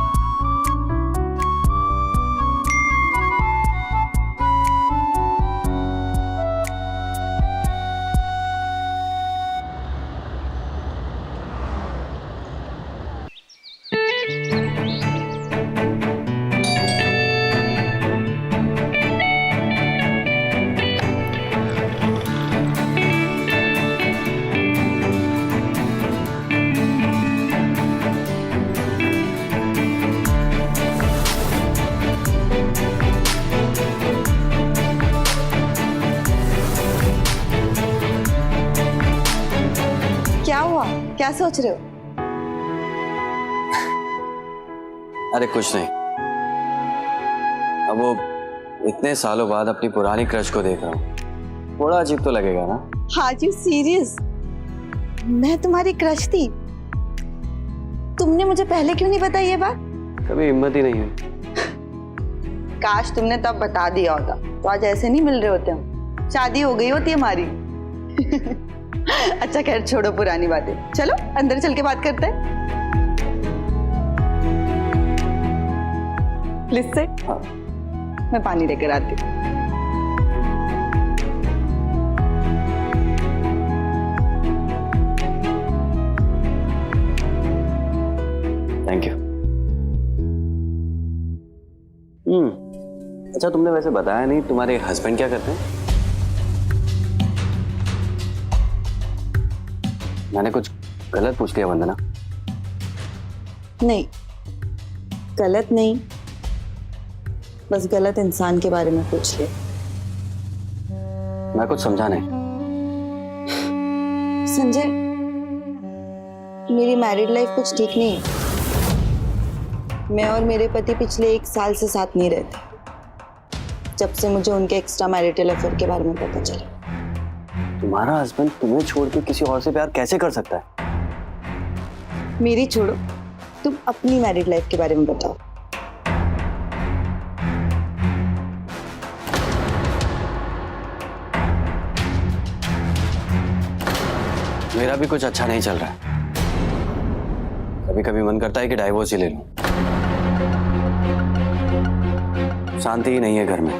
क्या हुआ? क्या सोच रहे हो? अरे कुछ नहीं। अब वो इतने सालों बाद अपनी पुरानी क्रश को देख रहा हूँ, थोड़ा अजीब तो लगेगा ना? Are you serious? मैं तुम्हारी क्रश थी? तुमने मुझे पहले क्यों नहीं बताई ये बात? कभी हिम्मत ही नहीं हुई। काश तुमने तब बता दिया होता तो आज ऐसे नहीं मिल रहे होते हम, शादी हो गई होती हमारी। अच्छा खैर छोड़ो पुरानी बातें, चलो अंदर चल के बात करते हैं। Please sit. हाँ, मैं पानी लेकर आती हूँ। Thank you. अच्छा, तुमने वैसे बताया नहीं तुम्हारे हस्बैंड क्या करते हैं? मैंने कुछ गलत पूछ लिया वंदना? नहीं, गलत नहीं, बस गलत इंसान के बारे में पूछ लिया। मैं कुछ समझा नहीं। संजय, मेरी मैरिड लाइफ कुछ ठीक नहीं है। मैं और मेरे पति पिछले 1 साल से साथ नहीं रहते, जब से मुझे उनके एक्स्ट्रा मैरिटल अफेयर के बारे में पता चला। तुम्हारा हस्बैंड तुम्हें छोड़ के किसी और से प्यार कैसे कर सकता है? मेरी छोड़ो, तुम अपनी मैरिड लाइफ के बारे में बताओ। मेरा भी कुछ अच्छा नहीं चल रहा है। कभी कभी मन करता है कि डाइवोर्स ही ले लूं। शांति ही नहीं है घर में।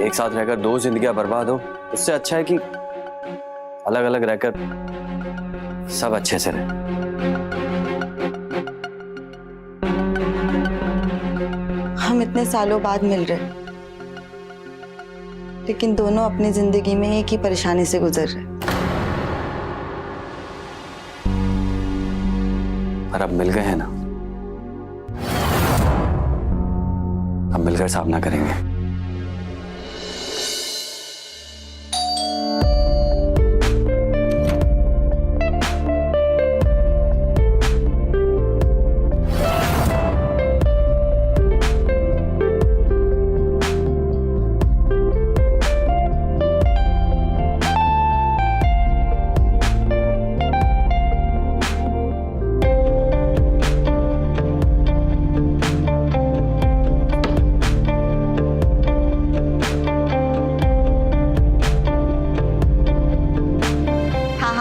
एक साथ रहकर 2 जिंदगियां बर्बाद हो, उससे अच्छा है कि अलग अलग रहकर सब अच्छे से रहे। हम इतने सालों बाद मिल रहे, लेकिन दोनों अपनी जिंदगी में एक ही परेशानी से गुजर रहे। पर अब मिल गए हैं ना, अब मिलकर सामना करेंगे।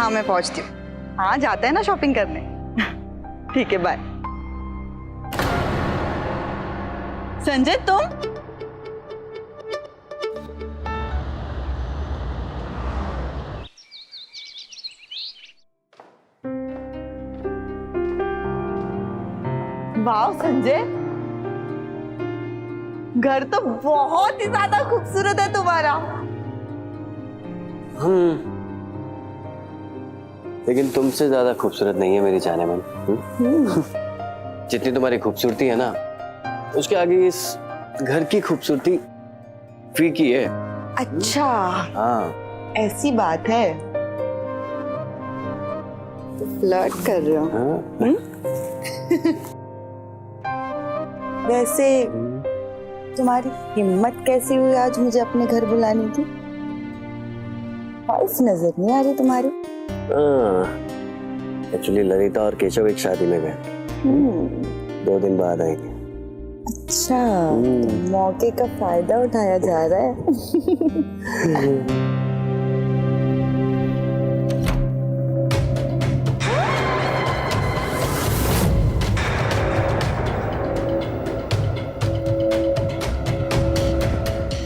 मैं पहुंचती हूँ। हाँ, जाते हैं ना शॉपिंग करने। ठीक है, बाय। संजय, तुम? वाह संजय, घर तो बहुत ही ज्यादा खूबसूरत है तुम्हारा। लेकिन तुमसे ज्यादा खूबसूरत नहीं है मेरी जाने मन। जितनी तुम्हारी खूबसूरती है ना, उसके आगे इस घर की खूबसूरती फीकी है। अच्छा, हाँ, ऐसी बात है। फ्लर्ट कर रहे हो? हाँ। वैसे तुम्हारी हिम्मत कैसी हुई आज मुझे अपने घर बुलाने की? वाइफ नजर नहीं आ रही तुम्हारी। एक्चुअली ललिता और केशव एक शादी में गए, 2 दिन बाद आएंगे। अच्छा, तो मौके का फायदा उठाया जा रहा है।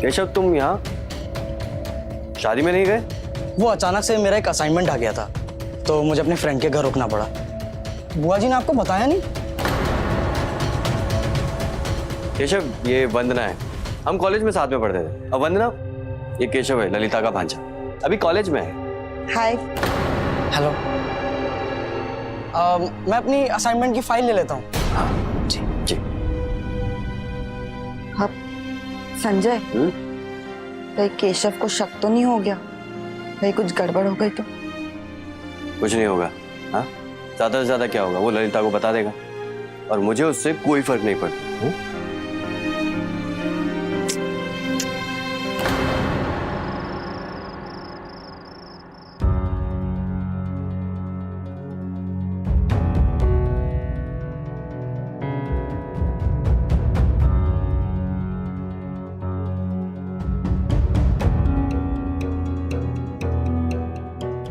केशव, तुम यहाँ शादी में नहीं गए? वो अचानक से मेरा एक असाइनमेंट आ गया था, तो मुझे अपने फ्रेंड के घर रुकना पड़ा। बुआ जी ने आपको बताया नहीं? केशव, ये वंदना है, हम कॉलेज में साथ में पढ़ते थे। अब वंदना, ये केशव है, ललिता का भांजा, अभी कॉलेज में है। हाय। हेलो। मैं अपनी असाइनमेंट की फाइल ले लेता हूँ। हाँ, जी जी। अब संजय, भाई केशव को शक तो नहीं हो गया? भाई कुछ गड़बड़ हो गई तो? कुछ नहीं होगा। हाँ, ज्यादा से ज्यादा क्या होगा, वो ललिता को बता देगा और मुझे उससे कोई फर्क नहीं पड़ता।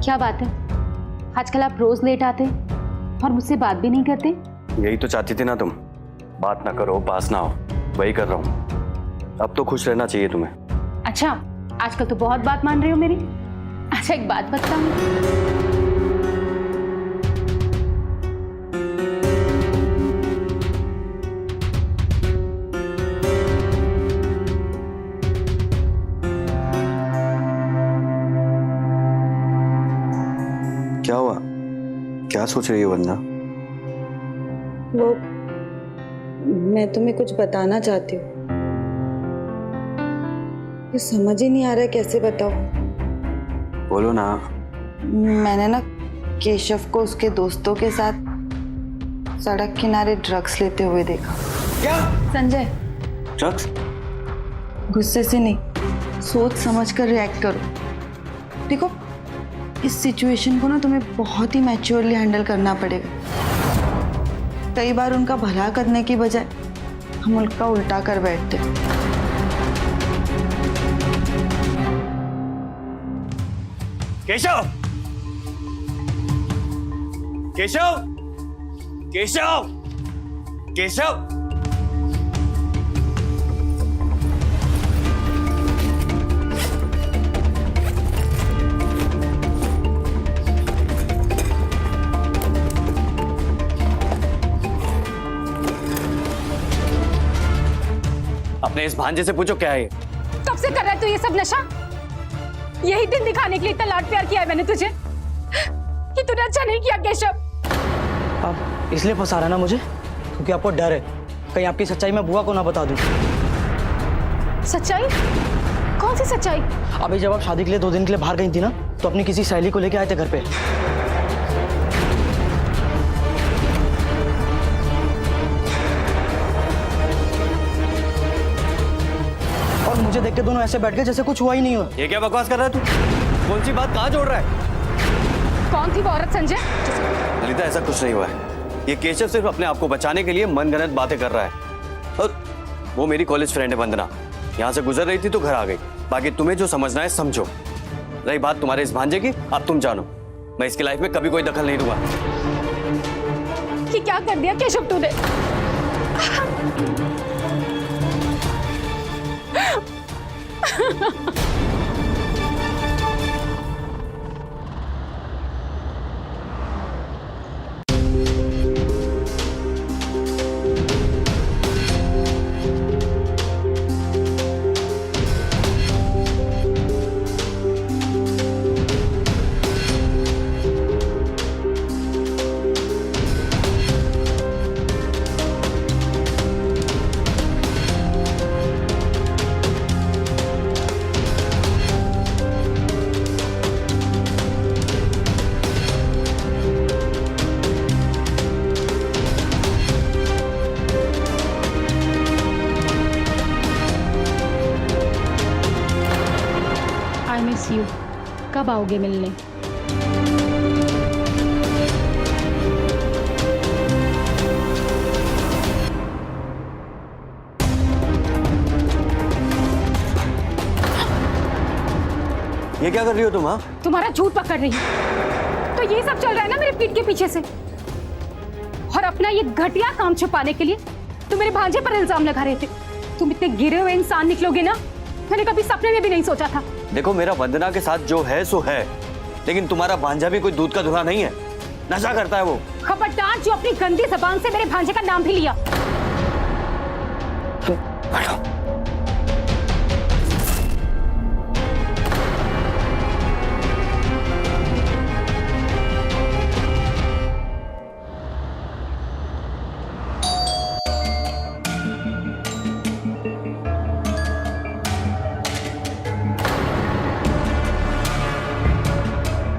क्या बात है, आजकल आप रोज लेट आते और मुझसे बात भी नहीं करते? यही तो चाहती थी ना तुम, बात ना करो, पास ना हो, वही कर रहा हूँ। अब तो खुश रहना चाहिए तुम्हें। अच्छा, आजकल तो बहुत बात मान रहे हो मेरी। अच्छा, एक बात बताऊं, क्या हुआ, क्या सोच रही है वंदना? वो मैं तुम्हें कुछ बताना चाहती हूँ, ये समझ ही नहीं आ रहा है कैसे बताओ। बोलो ना। मैंने ना केशव को उसके दोस्तों के साथ सड़क किनारे ड्रग्स लेते हुए देखा। क्या? संजय, ड्रग्स? गुस्से से नहीं, सोच समझ कर रिएक्ट करो। देखो, इस सिचुएशन को ना तुम्हें बहुत ही मैच्योरली हैंडल करना पड़ेगा। कई बार उनका भला करने की बजाय हम उनका उल्टा कर बैठते हैं। केशव, केशव, केशव, केशव, अपने इस भांजे से पूछो क्या है ये? कब से कर रहा है तू ये सब नशा? यही दिन दिखाने के लिए इतना लाड प्यार किया है मैंने तुझे कि तूने अच्छा नहीं किया केशव। आप इसलिए फंसा रहे हैं ना मुझे क्योंकि आपको डर है कहीं आपकी सच्चाई मैं बुआ को ना बता दूं। सच्चाई? कौन सी सच्चाई? अभी जब आप शादी के लिए 2 दिन के लिए बाहर गई थी ना, तो अपनी किसी सहेली को लेके आए थे घर पे। और मुझे देख के दोनों ऐसे बैठ गए जैसे कुछ हुआ ही नहीं हुआ। ये क्या बकवास कर रहा है तू? कौन सी बात कहाँ जोड़ रहा है? कौन थी वो औरत संजय? ललिता, ऐसा कुछ नहीं हुआ है। ये केशव सिर्फ अपने आप को बचाने के लिए मनगढ़ंत बातें कर रहा है। और वो मेरी कॉलेज फ्रेंड है वंदना, यहाँ से गुजर रही थी तो घर आ गई। बाकी तुम्हें जो समझना है समझो। रही बात तुम्हारे इस भांजे की, अब तुम जानो, मैं इसकी लाइफ में कभी कोई दखल नहीं दूंगा। कि क्या कर दिया केशव तूने? I miss you. कब आओगे मिलने? ये क्या कर रही हो तुम? हाँ, तुम्हारा झूठ पकड़ रही हूँ। तो ये सब चल रहा है ना मेरे पीठ के पीछे से, और अपना ये घटिया काम छुपाने के लिए तुम मेरे भांजे पर इल्जाम लगा रहे थे। तुम इतने गिरे हुए इंसान निकलोगे ना, मैंने कभी सपने में भी नहीं सोचा था। देखो मेरा वंदना के साथ जो है सो है, लेकिन तुम्हारा भांजा भी कोई दूध का धुला नहीं है, नशा करता है वो। खबरदार जो अपनी गंदी जबान से मेरे भांजे का नाम भी लिया।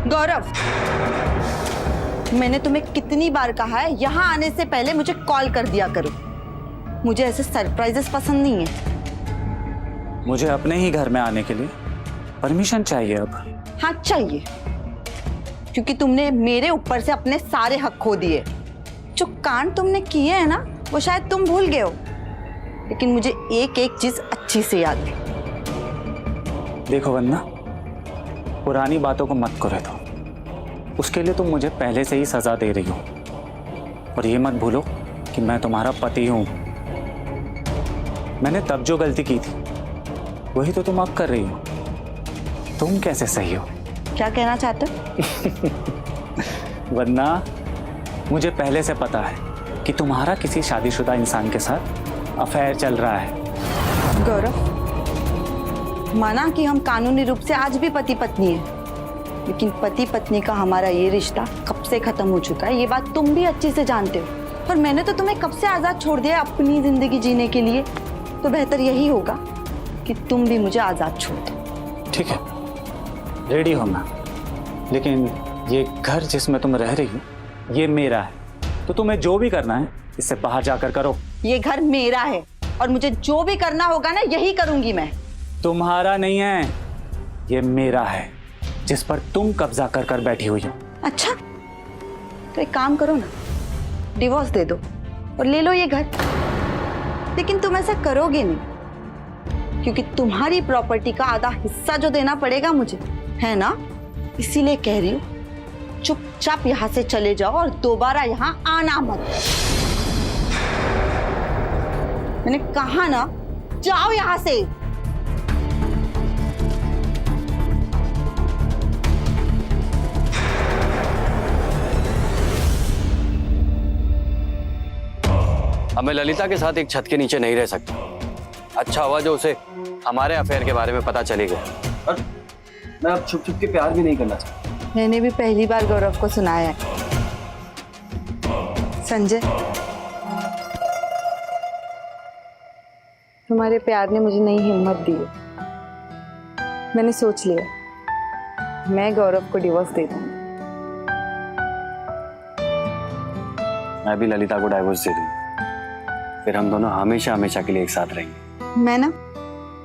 गौरव, मैंने तुम्हें कितनी बार कहा है यहाँ आने से पहले मुझे कॉल कर दिया करो। मुझे ऐसे सरप्राइजेस पसंद नहीं है। मुझे अपने ही घर में आने के लिए परमिशन चाहिए अब। हाँ चाहिए, क्योंकि तुमने मेरे ऊपर से अपने सारे हक खो दिए। जो कांड तुमने किए हैं ना, वो शायद तुम भूल गए हो, लेकिन मुझे एक एक चीज अच्छी से याद है। देखो वंदना, पुरानी बातों को मत करे दो, उसके लिए तुम मुझे पहले से ही सजा दे रही हो। और ये मत भूलो कि मैं तुम्हारा पति हूं। मैंने तब जो गलती की थी वही तो तुम अब कर रही हो। तुम कैसे सही हो? क्या कहना चाहते हो? वरना मुझे पहले से पता है कि तुम्हारा किसी शादीशुदा इंसान के साथ अफेयर चल रहा है। गौरव, माना कि हम कानूनी रूप से आज भी पति पत्नी हैं, लेकिन पति पत्नी का हमारा ये रिश्ता कब से खत्म हो चुका है, ये बात तुम भी अच्छे से जानते हो। और मैंने तो तुम्हें कब से आजाद छोड़ दिया अपनी जिंदगी जीने के लिए, तो बेहतर यही होगा कि तुम भी मुझे आजाद छोड़ दो। ठीक है, रेडी हो मैं, लेकिन ये घर जिसमें तुम रह रही हो ये मेरा है, तो तुम्हें जो भी करना है इससे बाहर जाकर करो। ये घर मेरा है और मुझे जो भी करना होगा ना, यही करूंगी मैं। तुम्हारा नहीं है, ये मेरा है, जिस पर तुम कब्जा कर कर बैठी हुई हो। अच्छा, तो एक काम करो ना, डिवोर्स दे दो और ले लो ये घर। लेकिन तुम ऐसा करोगे नहीं, क्योंकि तुम्हारी प्रॉपर्टी का आधा हिस्सा जो देना पड़ेगा मुझे, है ना? इसीलिए कह रही हूँ, चुपचाप यहाँ से चले जाओ और दोबारा यहाँ आना मत। मैंने कहा ना, जाओ यहाँ से। अब मैं ललिता के साथ एक छत के नीचे नहीं रह सकता। अच्छा हुआ जो उसे हमारे अफेयर के बारे में पता चली गया। और मैं अब छुप छुप के प्यार भी नहीं करना चाहता। मैंने भी पहली बार गौरव को सुनाया है। संजय, तुम्हारे प्यार ने मुझे नई हिम्मत दी है। मैंने सोच लिया, मैं गौरव को डिवोर्स दे दूंगी। मैं भी ललिता को डाइवोर्स दे दूंगा, फिर हम दोनों हमेशा हमेशा के लिए एक साथ रहेंगे। मैं ना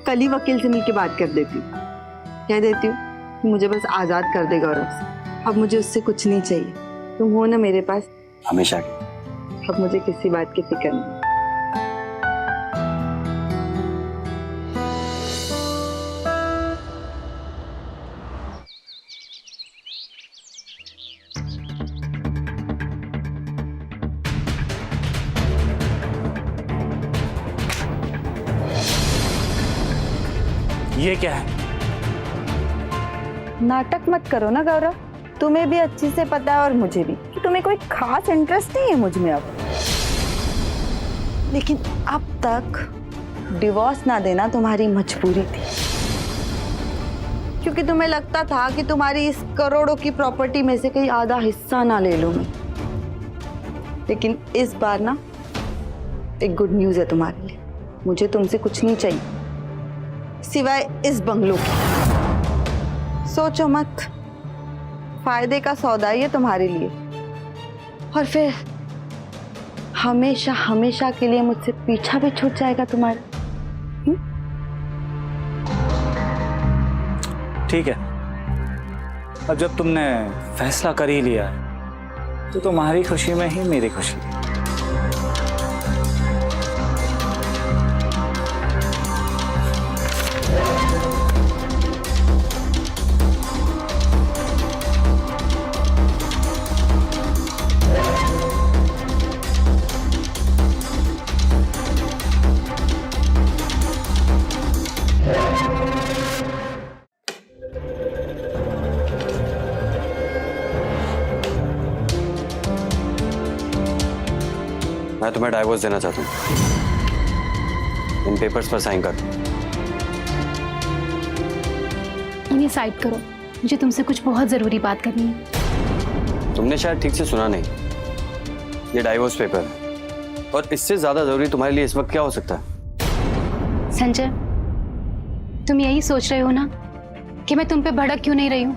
कल ही वकील से मिलकर बात कर देती हूँ, कह देती हूँ कि मुझे बस आजाद कर दे गौरव से। अब मुझे उससे कुछ नहीं चाहिए, तुम हो ना मेरे पास हमेशा के। अब मुझे किसी बात की फिक्र नहीं। ये क्या है? नाटक मत करो ना गौरव, तुम्हें भी अच्छे से पता है और मुझे भी कि तुम्हें कोई खास इंटरेस्ट नहीं है मुझ में अब। लेकिन अब तक डिवोर्स ना देना तुम्हारी मजबूरी थी, क्योंकि तुम्हें लगता था कि तुम्हारी इस करोड़ों की प्रॉपर्टी में से कहीं आधा हिस्सा ना ले लूं मैं। लेकिन इस बार ना एक गुड न्यूज है तुम्हारे लिए। मुझे तुमसे कुछ नहीं चाहिए सिवाय इस बंगलों की। सोचो मत, फायदे का सौदा ये तुम्हारे लिए, और फिर हमेशा हमेशा के लिए मुझसे पीछा भी छूट जाएगा तुम्हारा। ठीक है, अब जब तुमने फैसला कर ही लिया है तो तुम्हारी खुशी में ही मेरी खुशी है। मैं तुम्हें डाइवोर्स देना चाहता हूँ। इन पेपर्स पर साइन कर दो। इन्हें साइड करो, मुझे तुमसे कुछ बहुत जरूरी बात करनी है। तुमने शायद ठीक से सुना नहीं, ये डाइवोर्स पेपर है और इससे ज्यादा जरूरी तुम्हारे लिए इस वक्त क्या हो सकता है? संजय, तुम यही सोच रहे हो ना कि मैं तुम पे भड़क क्यों नहीं रही हूँ?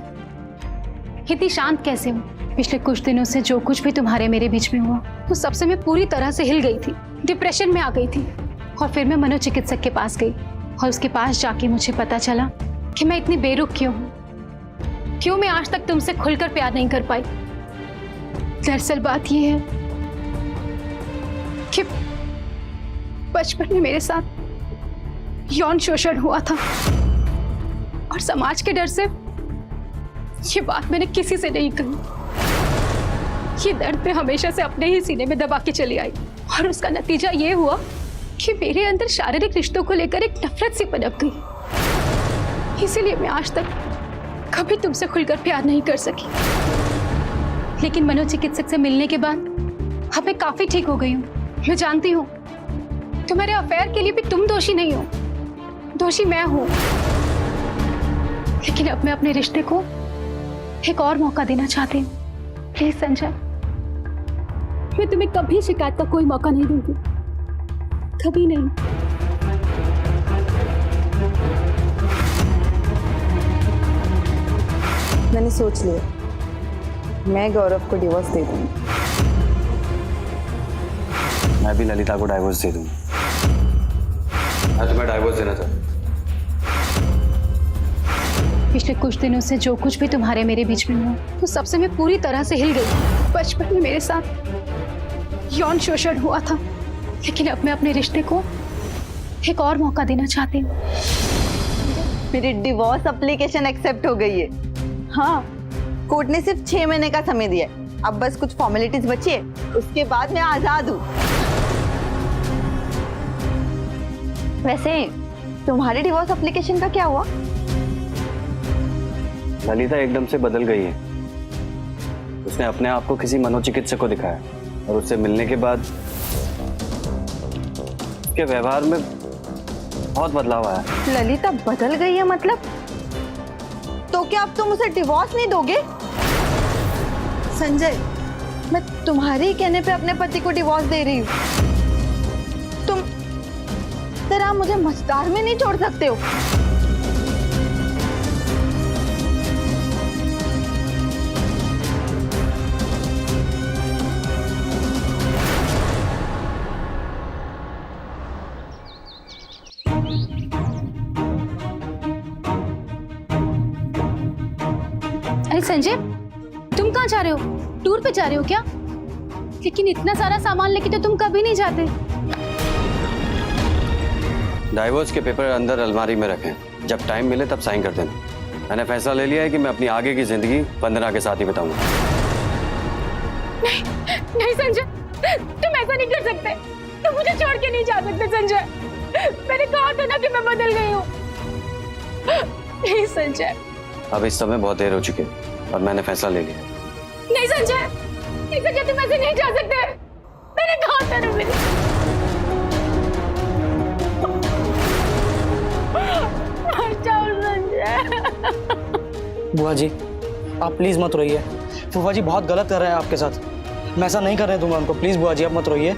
इतनी शांत कैसे हूँ? पिछले कुछ दिनों से जो कुछ भी तुम्हारे मेरे बीच में हुआ, तो सबसे मैं पूरी तरह से हिल गई थी, डिप्रेशन में आ गई थी। और फिर मैं मनोचिकित्सक के पास गई और उसके पास जाके मुझे पता चला कि मैं इतनी बेरुख क्यों हूँ, क्यों मैं आज तक तुमसे खुलकर प्यार नहीं कर पाई। दरअसल बात यह है कि बचपन में मेरे साथ यौन शोषण हुआ था और समाज के डर से ये बात मैंने किसी से नहीं कही। ये दर्द मैं हमेशा से अपने ही सीने में दबा के चली आई और उसका नतीजा ये हुआ कि मेरे अंदर शारीरिक रिश्तों को लेकर एक नफरत सी पनप गई। इसीलिए मैं आज तक कभी तुमसे खुलकर प्यार नहीं कर सकी। लेकिन मनोचिकित्सक से मिलने के बाद अब मैं काफी ठीक हो गई हूँ। मैं जानती हूँ तुम्हारे अफेयर के लिए भी तुम दोषी नहीं हो, दोषी मैं हूँ। लेकिन अब मैं अपने रिश्ते को एक और मौका देना चाहती हूँ। प्लीज संजय, मैं तुम्हें कभी शिकायत का कोई मौका नहीं दूंगी, कभी नहीं। मैंने सोच लिया, मैं गौरव को डिवोर्स दे दूंगी। मैं भी ललिता को डाइवोर्स दे दूंगा। मैं तुम्हें डाइवोर्स देना चाहता हूँ। पिछले कुछ दिनों से जो कुछ भी तुम्हारे मेरे बीच में हुआ, तो सबसे मैं पूरी तरह से हिल गई। बचपन में मेरे साथ यौन शोषण हुआ था, लेकिन अब मैं अपने रिश्ते को एक और मौका देना चाहती हूँ। मेरी डिवोर्स एप्लीकेशन एक्सेप्ट हो गई है। हाँ, कोर्ट ने सिर्फ 6 महीने का समय दिया है। अब बस कुछ फॉर्मेलिटीज बची है, उसके बाद मैं आजाद हूँ। वैसे तुम्हारे डिवोर्स एप्लीकेशन का क्या हुआ? ललिता एकदम से बदल गई है। उसने अपने आप को किसी मनोचिकित्सक को दिखाया और उससे मिलने के बाद उसके व्यवहार में बहुत बदलाव आया। ललिता बदल गई है मतलब? तो क्या अब तुम उसे डिवोर्स नहीं दोगे? संजय, मैं तुम्हारे ही कहने पे अपने पति को डिवोर्स दे रही हूँ। तुम जरा मुझे मझधार में नहीं छोड़ सकते हो। अरे संजय, तुम कहाँ जा रहे हो? टूर पे जा रहे हो क्या? लेकिन इतना सारा सामान लेके तो तुम कभी नहीं जाते। डाइवोर्स के पेपर अंदर अलमारी में रखें, जब टाइम मिले तब साइन कर देना। मैंने फैसला ले लिया है कि मैं अपनी आगे की जिंदगी वंदना के साथ ही बिताऊंगा। नहीं संजय, तुम ऐसा नहीं कर सकते। तुम मुझे छोड़ के नहीं जा सकते संजय। मैंने कहा था ना कि मैं बदल गई हूँ। नहीं संजय। अब इस समय बहुत देर हो चुकी है और मैंने फैसला ले लिया। नहीं संजय, नहीं संजय, तुम ऐसे नहीं जा सकते। मैंने कहा था ना मेरे। बुआ जी, आप प्लीज मत रोइए। फूफा जी बहुत गलत कर रहे हैं आपके साथ। मैं ऐसा नहीं करने दूंगा उनको। प्लीज बुआ जी, आप मत रोइए।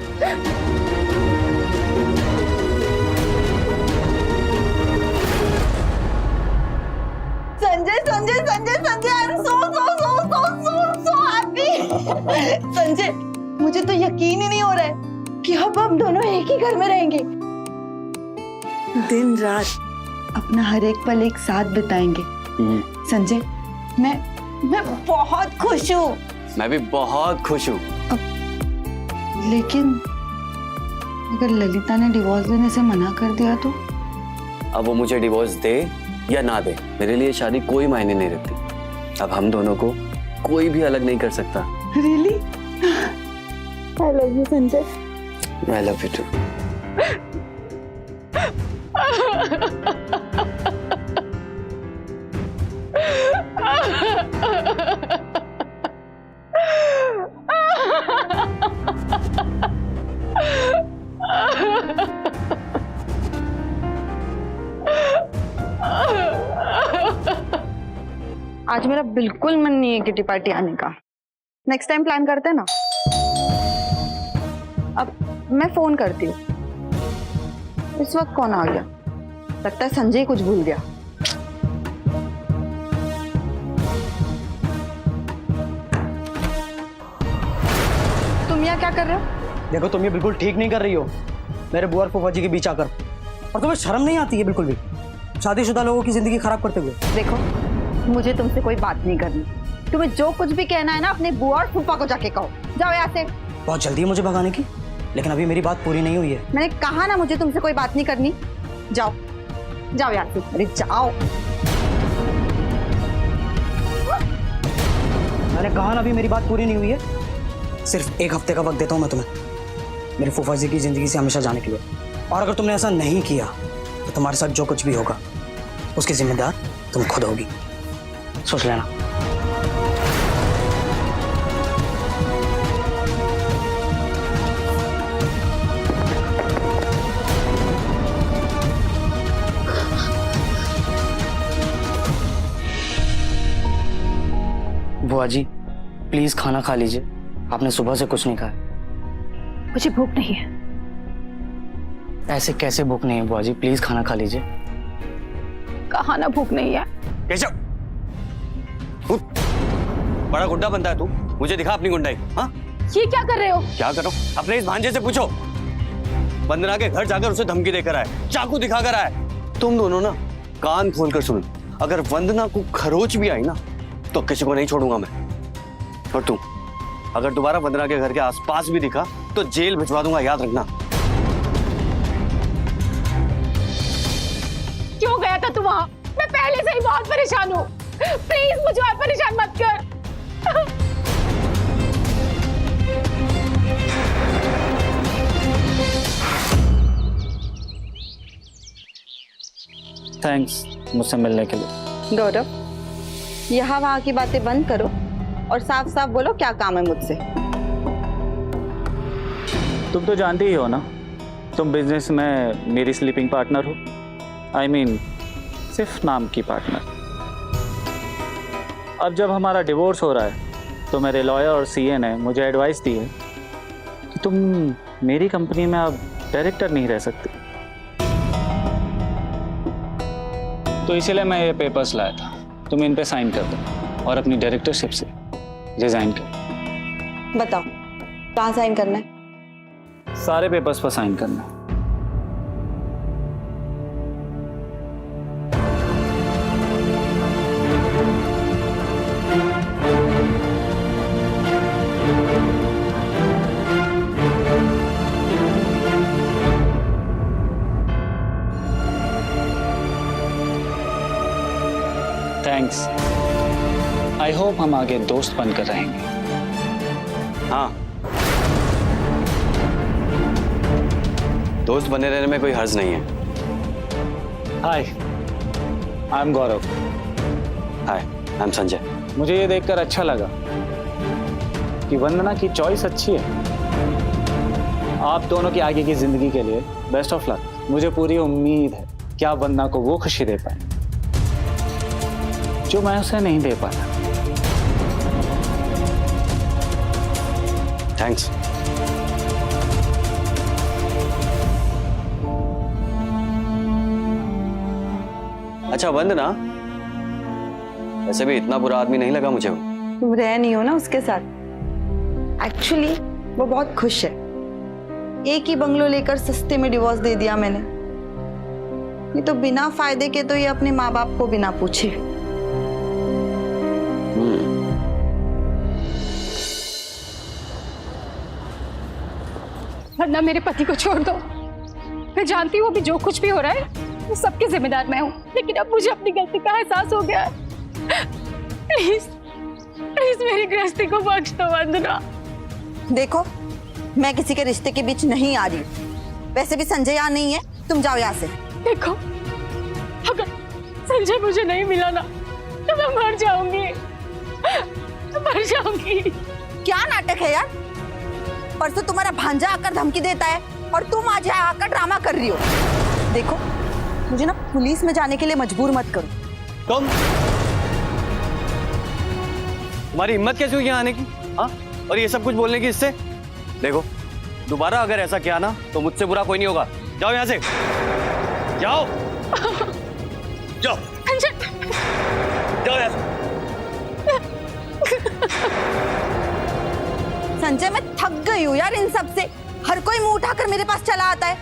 Sanjay, Sanjay, Sanjay, Sanjay, I am so happy. Sanjay, मुझे तो यकीन ही नहीं हो रहा है कि अब हम दोनों एक ही घर में रहेंगे। दिन रात अपना हर एक पल एक साथ बिताएंगे संजय, मैं बहुत खुश हूँ। मैं भी बहुत खुश हूँ। लेकिन अगर ललिता ने डिवोर्स देने से मना कर दिया तो? अब वो मुझे डिवोर्स दे या ना दे, मेरे लिए शादी कोई मायने नहीं रखती। अब हम दोनों को कोई भी अलग नहीं कर सकता। Really? I love you Sanjay. I love you too. आज मेरा बिल्कुल मन नहीं है किटी पार्टी आने का। नेक्स्ट टाइम प्लान करते हैं ना। अब मैं फोन करती हूँ। इस वक्त कौन आ गया? लगता है संजय कुछ भूल गया। तुम यहाँ क्या कर रहे हो? देखो, तुम ये बिल्कुल ठीक नहीं कर रही हो मेरे बुआ और फूफा जी के बीच आकर। और तुम्हें शर्म नहीं आती है बिल्कुल भी, शादीशुदा लोगों की जिंदगी खराब करते हुए? देखो, मुझे तुमसे कोई बात नहीं करनी। तुम्हें जो कुछ भी कहना है ना, अपने बुआ और फूफा को जाके कहो। जाओ यहाँ से। बहुत जल्दी है मुझे भगाने की, लेकिन अभी मेरी बात पूरी नहीं हुई है। मैंने कहा ना, मुझे तुमसे कोई बात नहीं करनी। जाओ जाओ यहाँ से। अरे जाओ। मैंने कहा ना, अभी मेरी बात पूरी नहीं हुई है। सिर्फ 1 हफ्ते का वक्त देता हूँ मैं तुम्हें मेरे फूफा जी की जिंदगी से हमेशा जाने के लिए। और अगर तुमने ऐसा नहीं किया तो तुम्हारे साथ जो कुछ भी होगा उसकी जिम्मेदार तुम खुद होगी। सोच लेना। बुआ जी, प्लीज खाना खा लीजिए। आपने सुबह से कुछ नहीं खाया। मुझे भूख नहीं है। ऐसे कैसे भूख नहीं है बुआ जी? प्लीज खाना खा लीजिए। कहा ना भूख नहीं है। केशव, बड़ा गुंडा बनता है तू। मुझे दिखा अपनी गुंडाई। हाँ, ये क्या कर रहे हो? क्या करो? अपने इस भांजे से पूछो। वंदना के घर जाकर उसे धमकी देकर आए, चाकू दिखाकर आए। तुम दोनों ना कान खोलकर सुनो, अगर वंदना को खरोच भी आई ना तो किसी को नहीं छोड़ूंगा मैं। और तुम अगर दोबारा वंदना के घर के आसपास भी दिखा तो जेल भिजवा दूंगा, याद रखना। क्यों गया था तू वहां? मैं पहले से ही बहुत परेशान हूँ। प्लीज मुझे और परेशान मत कर। थैंक्स मुझसे मिलने के लिए। गौरव, यहाँ वहाँ की बातें बंद करो और साफ साफ बोलो क्या काम है मुझसे। तुम तो जानती ही हो ना, तुम बिजनेस में मेरी स्लीपिंग पार्टनर हो। आई मीन सिर्फ नाम की पार्टनर। अब जब हमारा डिवोर्स हो रहा है तो मेरे लॉयर और सीए ने मुझे एडवाइस दी है कि तुम मेरी कंपनी में अब डायरेक्टर नहीं रह सकती। तो इसीलिए मैं ये पेपर्स लाया था। तुम इन पे साइन कर दो और अपनी डायरेक्टरशिप से रिजाइन कर। बताओ कहाँ साइन करना है? सारे पेपर्स पर साइन करना है। थैंक्स। आई होप हम आगे दोस्त बनकर रहेंगे। हाँ, दोस्त बने रहने में कोई हर्ज नहीं है। Hi, I am Gaurav. Hi, I am Sanjay. मुझे ये देखकर अच्छा लगा कि वंदना की चॉइस अच्छी है। आप दोनों की आगे की जिंदगी के लिए बेस्ट ऑफ लक। मुझे पूरी उम्मीद है कि आप वंदना को वो खुशी दे पाए जो मैं उसे नहीं दे पाया। थैंक्स। अच्छा वंदना, वैसे भी इतना बुरा आदमी नहीं लगा मुझे वो। तुम रह नहीं हो ना उसके साथ। एक्चुअली वो बहुत खुश है। एक ही बंगलो लेकर सस्ते में डिवोर्स दे दिया मैंने। नहीं तो बिना फायदे के तो ये अपने माँ बाप को बिना पूछे वरना मेरे पति को छोड़ दो। मैं जानती हूँ अभी जो कुछ भी हो रहा है वो सबकी जिम्मेदार मैं हूँ, लेकिन अब मुझे अपनी गलती का एहसास हो गया है। प्लीज प्लीज मेरी गृहस्थी को बख्श दो वंदना। देखो, मैं किसी के रिश्ते के बीच नहीं आ रही। वैसे भी संजय यहाँ नहीं है, तुम जाओ यहाँ से। देखो, अगर संजय मुझे नहीं मिला ना तो मैं मर जाऊंगी, मर जाऊंगी। क्या नाटक है यार? परसों तुम्हारा भांजा आकर धमकी देता है और तुम आज यहाँ आकर ड्रामा कर रही हो। देखो, मुझे ना पुलिस में जाने के लिए मजबूर मत करो। तुम्हारी हिम्मत कैसे हुई यहाँ आने की? हाँ, और ये सब कुछ बोलने की इससे? देखो, दोबारा अगर ऐसा किया ना तो मुझसे बुरा कोई नहीं होगा। जाओ यहाँ से, जाओ जाओ जाओ यहाँ से। संजय, मैं थक गई हूँ यार इन सब से। हर कोई मुंह उठाकर मेरे पास चला आता है।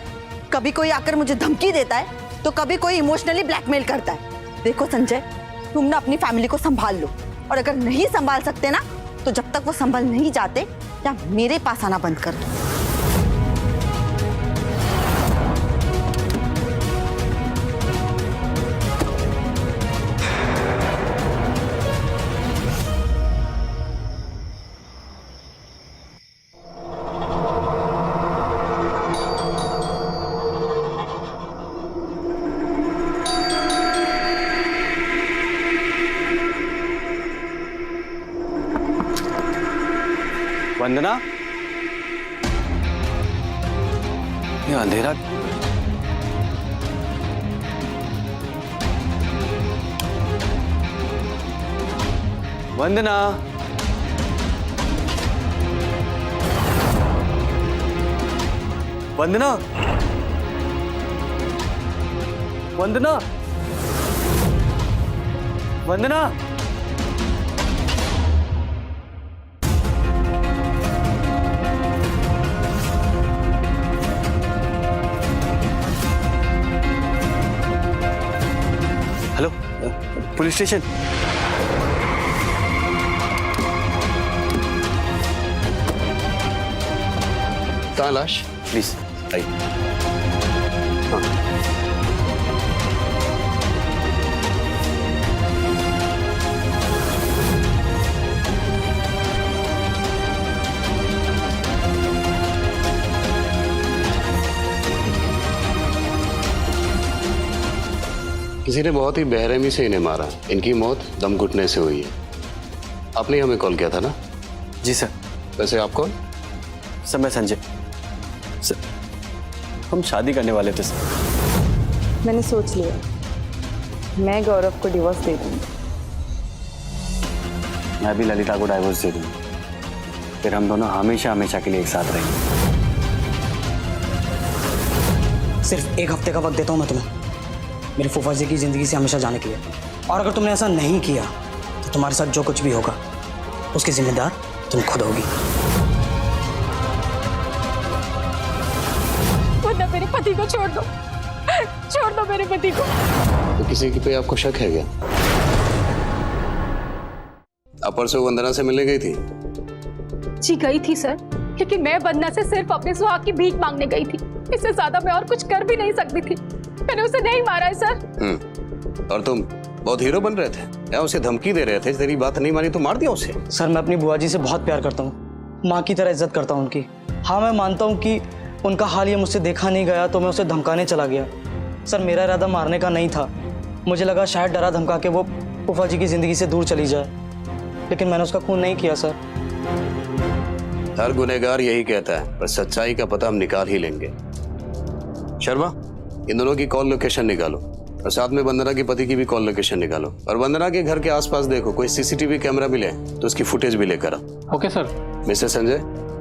कभी कोई आकर मुझे धमकी देता है तो कभी कोई इमोशनली ब्लैकमेल करता है। देखो संजय, तुम ना अपनी फैमिली को संभाल लो, और अगर नहीं संभाल सकते ना तो जब तक वो संभल नहीं जाते या मेरे पास आना बंद कर दो। वंदना, ये अंधेरा। Vandana, Vandana, Vandana, Vandana. Hello, police station. कहाँ लाश? प्लीज आइए। हाँ। किसी ने बहुत ही बेरहमी से इन्हें मारा। इनकी मौत दम घुटने से हुई है। आपने हमें कॉल किया था ना? जी सर। वैसे आप कौन? सर, मैं संजय। सर, हम शादी करने वाले थे सर। मैंने सोच लिया, मैं गौरव को डिवोर्स दे दूंगी। मैं भी ललिता को डाइवोर्स दे दूंगा। फिर हम दोनों हमेशा हमेशा के लिए एक साथ रहेंगे। सिर्फ एक हफ्ते का वक्त देता हूँ मैं तुम्हें, मेरे फूफा जी की ज़िंदगी से हमेशा जाने के लिए। और अगर तुमने ऐसा नहीं किया तो तुम्हारे साथ जो कुछ भी होगा उसकी जिम्मेदार तुम खुद होगी। वरना मेरे पति को छोड़ दो, छोड़ दो मेरे पति को। तो किसी की पे आपको शक है क्या? आप परसों वंदना से मिलने गई थी? जी गई थी सर, लेकिन मैं वंदना से सिर्फ अपने सुहाग की भीख मांगने गई थी। इससे ज्यादा मैं और कुछ कर भी नहीं सकती थी। मैंने उसे नहीं मारा है सर। और तुम बहुत हीरो बन रहे थे या उसे धमकी दे रहे थे? तेरी बात नहीं मानी तो मार दिया उसे? सर, मैं अपनी बुआ जी से बहुत प्यार करता हूँ, माँ की तरह इज्जत करता हूँ उनकी। हाँ, मैं मानता हूँ कि उनका हाल ये मुझसे देखा नहीं गया तो मैं उसे धमकाने चला गया। सर, मेरा इरादा मारने का नहीं था। मुझे लगा शायद डरा धमका के वो फूफा जी की ज़िंदगी से दूर चली जाए, लेकिन मैंने उसका खून नहीं किया सर। हर गुनहगार यही कहता है, पर सच्चाई का पता हम निकाल ही लेंगे। शर्मा, इन दोनों की कॉल लोकेशन निकालो और साथ में वंदना के पति की भी कॉल लोकेशन निकालो। और वंदना के घर के आसपास देखो, कोई सीसीटीवी कैमरा मिले तो उसकी फुटेज भी लेकर आओ। Okay sir. मिस्टर संजय,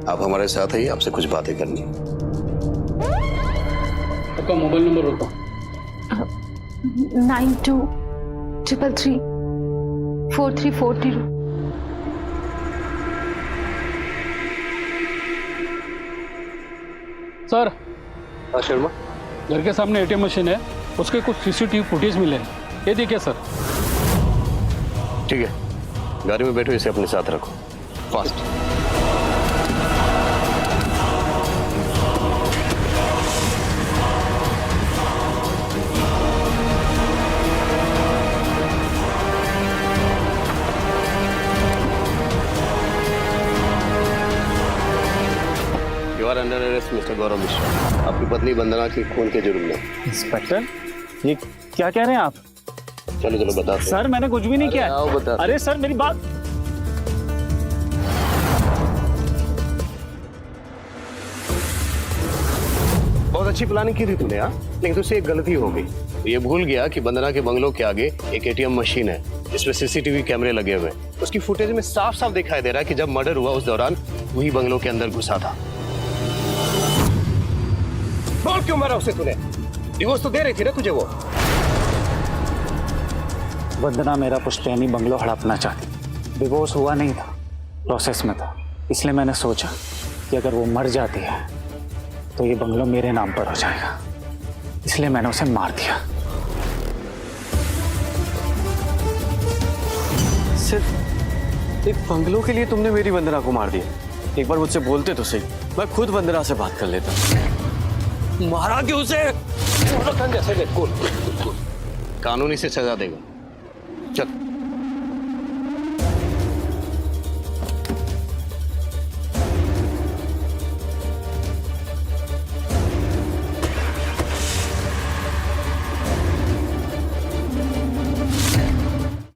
आप हमारे साथ आइए, आपसे कुछ बातें करनी है। आपका मोबाइल नंबर बताओ। 9233343430। सर, हाँ शर्मा, घर के सामने एटीएम मशीन है, उसके कुछ सीसीटीवी फुटेज मिले हैं। ये देखिए सर। ठीक है, गाड़ी में बैठो, इसे अपने साथ रखो। Fast. You are under arrest mister Gaurav Mishra. आपकी पत्नी वंदना के खून के जुर्म में। इंस्पेक्टर, ये क्या कह रहे हैं आप? चलो चलो बताते हैं। सर मैंने कुछ भी नहीं किया। आओ बताते हैं। अरे सर मेरी बात। बहुत अच्छी प्लानिंग की थी तूने, हाँ, लेकिन तुझसे एक गलती हो गई। तो ये भूल गया कि वंदना के बंगलों के आगे एक एटीएम मशीन है जिसमें सीसीटीवी कैमरे लगे हुए हैं। उसकी फुटेज में साफ साफ दिखाई दे रहा है कि जब मर्डर हुआ उस दौरान वही बंगलों के अंदर घुसा था। बोल क्यों मारा उसे तूने? डिवोर्स तो दे रही थी ना तुझे वो। वंदना मेरा पुश्तैनी बंगलो हड़पना चाहती। डिवोर्स हुआ नहीं था, प्रोसेस में था। इसलिए मैंने सोचा कि अगर वो मर जाती है तो ये बंगलो मेरे नाम पर हो जाएगा। इसलिए मैंने उसे मार दिया। सिर्फ एक बंगलों के लिए तुमने मेरी वंदना को मार दिया? एक बार मुझसे बोलते तो सही, मैं खुद वंदना से बात कर लेता। मारा क्यों उसे? कानूनी से सजा देगा। चल।